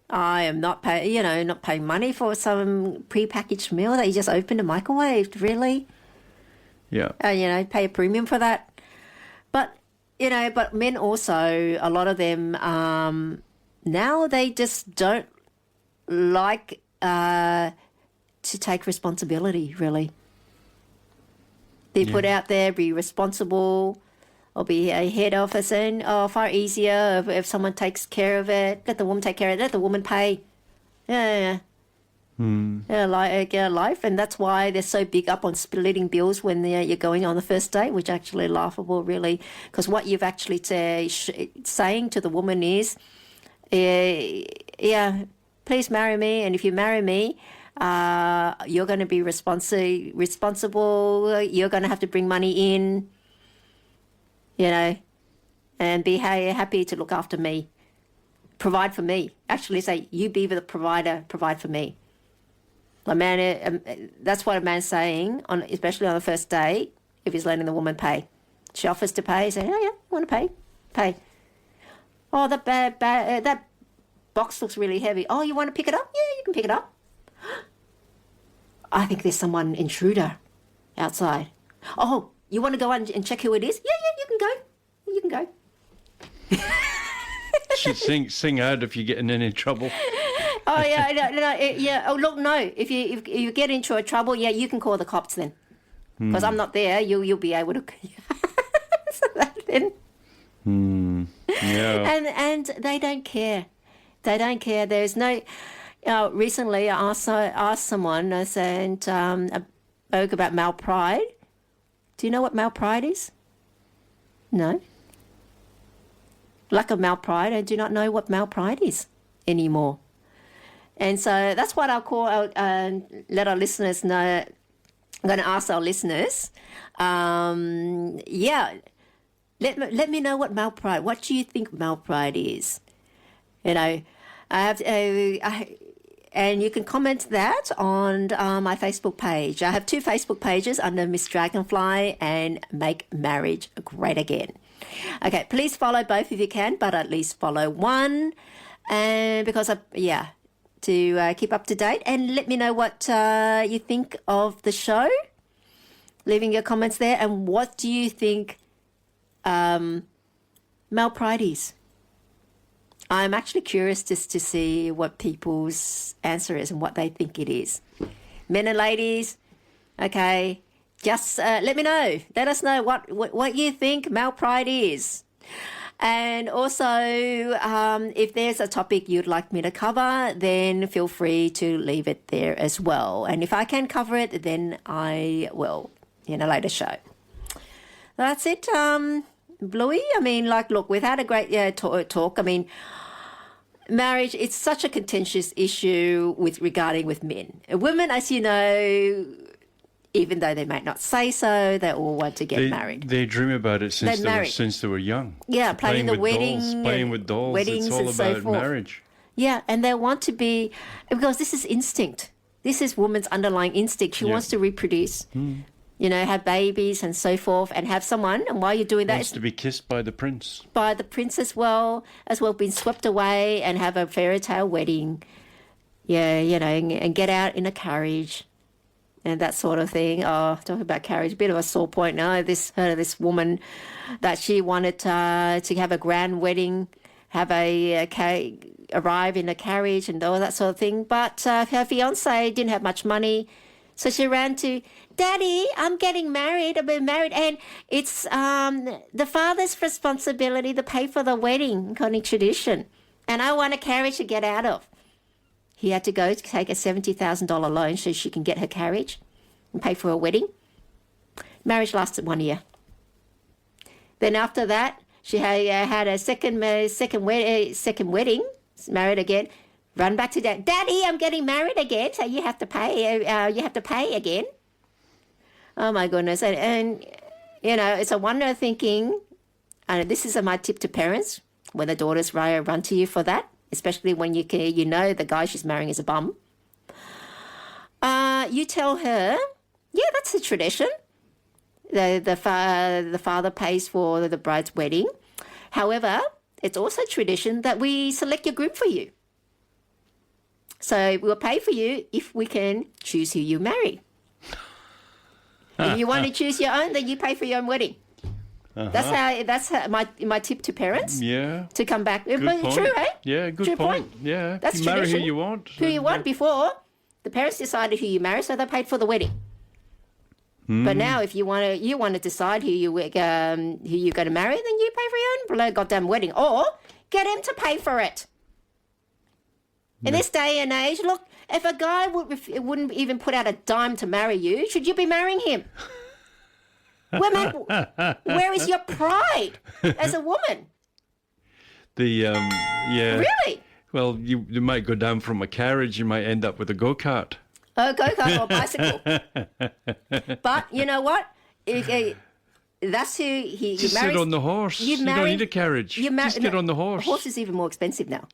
I am not paying money for some pre-packaged meal that you just opened and microwaved. Really? Yeah. Pay a premium for that. But but men also, a lot of them now they just don't like to take responsibility. Really, they put out there, be responsible. Or be a head office, and far easier if someone takes care of it. Let the woman take care of it. Let the woman pay. Yeah. Life, and that's why they're so big up on splitting bills when you're going on the first date, which is actually laughable, really. Because what you've actually saying to the woman is, please marry me, and if you marry me, you're going to be responsible. You're going to have to bring money in. And be happy to look after me, provide for me. Actually say, you be the provider, provide for me. A man, that's what a man's saying, especially on the first date, if he's letting the woman pay. She offers to pay, say, oh yeah, I want to pay. Oh, that box looks really heavy. Oh, you want to pick it up? Yeah, you can pick it up. I think there's someone intruder outside. Oh, you want to go out and check who it is? Yeah, you can go. You can go. Should sing out if you're getting in any trouble. Oh yeah, yeah. Oh look, no. If you get into a trouble, yeah, you can call the cops then, because I'm not there. You'll be able to. So that then. Yeah. And they don't care. They don't care. There's no. Recently, I asked someone. I said, I spoke about male pride. Do you know what male pride is? No. Lack of male pride. I do not know what male pride is anymore. And so that's what I'll call out and let our listeners know. I'm going to ask our listeners. Let me know what male pride. What do you think male pride is? I have and you can comment that on my Facebook page. I have 2 Facebook pages under Miss Dragonfly and Make Marriage Great Again. Okay, please follow both if you can, but at least follow one, and because to keep up to date, and let me know what you think of the show. Leaving your comments there, and what do you think male pride is? I'm actually curious just to see what people's answer is and what they think it is. Men and ladies, okay, just let me know. Let us know what you think male pride is. And also, if there's a topic you'd like me to cover, then feel free to leave it there as well. And if I can cover it, then I will in a later show. That's it, Bluey. I mean, like, look, we've had a great talk. I mean, marriage, it's such a contentious issue regarding men. Women, as you know, even though they might not say so, they all want to get married. They dream about it since they were young. Yeah, playing the wedding, playing with dolls. Weddings, it's all and so about forth. marriage. Yeah, and they want to be, because this is instinct. This is woman's underlying instinct. She wants to reproduce, you know, have babies and so forth, and have someone. And while you're doing that, Wants to be kissed by the prince. By the prince as well, being swept away and have a fairy tale wedding. Yeah, you know, and get out in a carriage. And that sort of thing. Oh, talking about carriage, a bit of a sore point now. This woman that she wanted to have a grand wedding, have arrive in a carriage and all that sort of thing. But her fiance didn't have much money, so she ran to, Daddy, I'm getting married. I've been married, and it's the father's responsibility to pay for the wedding according to tradition, and I want a carriage to get out of. He had to go to take a $70,000 loan so she can get her carriage and pay for her wedding. Marriage lasted 1 year. Then after that, she had a second wedding, married again. Run back to Dad. Daddy, I'm getting married again, so you have to pay. You have to pay again. Oh my goodness! And you know, it's a wonder thinking. And this is my tip to parents when the daughters run to you for that. Especially when you know the guy she's marrying is a bum. You tell her, yeah, that's the tradition. The father pays for the bride's wedding. However, it's also tradition that we select your groom for you. So we'll pay for you if we can choose who you marry. If you want to choose your own, then you pay for your own wedding. That's how my tip to parents. Yeah. To come back. Good point. True, eh? Yeah, good True point. Yeah. That's you marry tradition. who you want. Who you want. Before, the parents decided who you marry, so they paid for the wedding. But now, if you want to decide who you're going to marry, then you pay for your own goddamn wedding, or get him to pay for it. In this day and age, look, if a guy wouldn't even put out a dime to marry you, should you be marrying him? Women, where is your pride as a woman? Yeah. Really? Well, you might go down from a carriage, you might end up with a go-kart. A go-kart or bicycle. But you know what? That's who he Just marries. sit on the horse. You don't need a carriage. Just get on the horse. The horse is even more expensive now.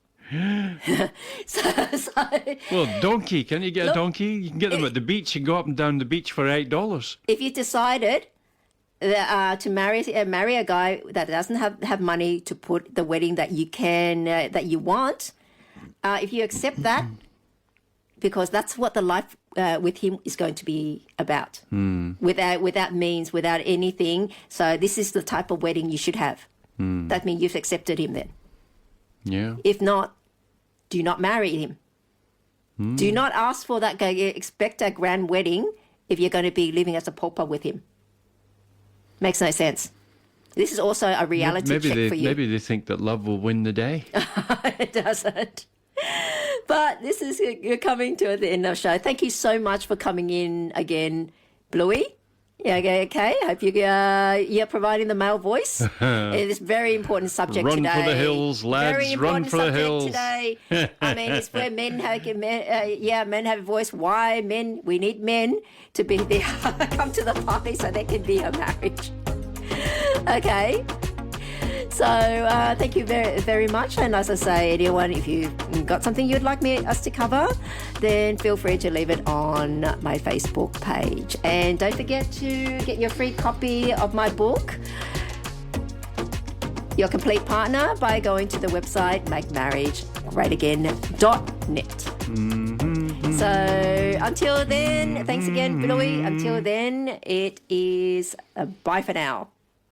Well, donkey. Can you get a donkey? You can get them at the beach. You go up and down the beach for $8. If you decided to marry a guy that doesn't have money to put the wedding that you want, if you accept that, because that's what the life with him is going to be about, without means, without anything. So this is the type of wedding you should have. That means you've accepted him then. Yeah. If not, do not marry him. Do not ask for that guy. Expect a grand wedding if you're going to be living as a pauper with him. Makes no sense. This is also a reality check for you. Maybe they think that love will win the day. It doesn't. But this is coming to the end of the show. Thank you so much for coming in again, Bluey. Yeah, okay. Hope you're providing the male voice. It's a very important subject Run today. for the hills, lads. Very important Run for the hills. today. I mean, it's where men have a voice. Why men? We need men to be there, come to the party so there can be a marriage. Okay. So thank you very, very much. And as I say, anyone, if you've got something you'd like us to cover, then feel free to leave it on my Facebook page. And don't forget to get your free copy of my book, Your Complete Partner, by going to the website makemarriagegreatagain.net. So until then, thanks again, Bluey. Until then, it is bye for now.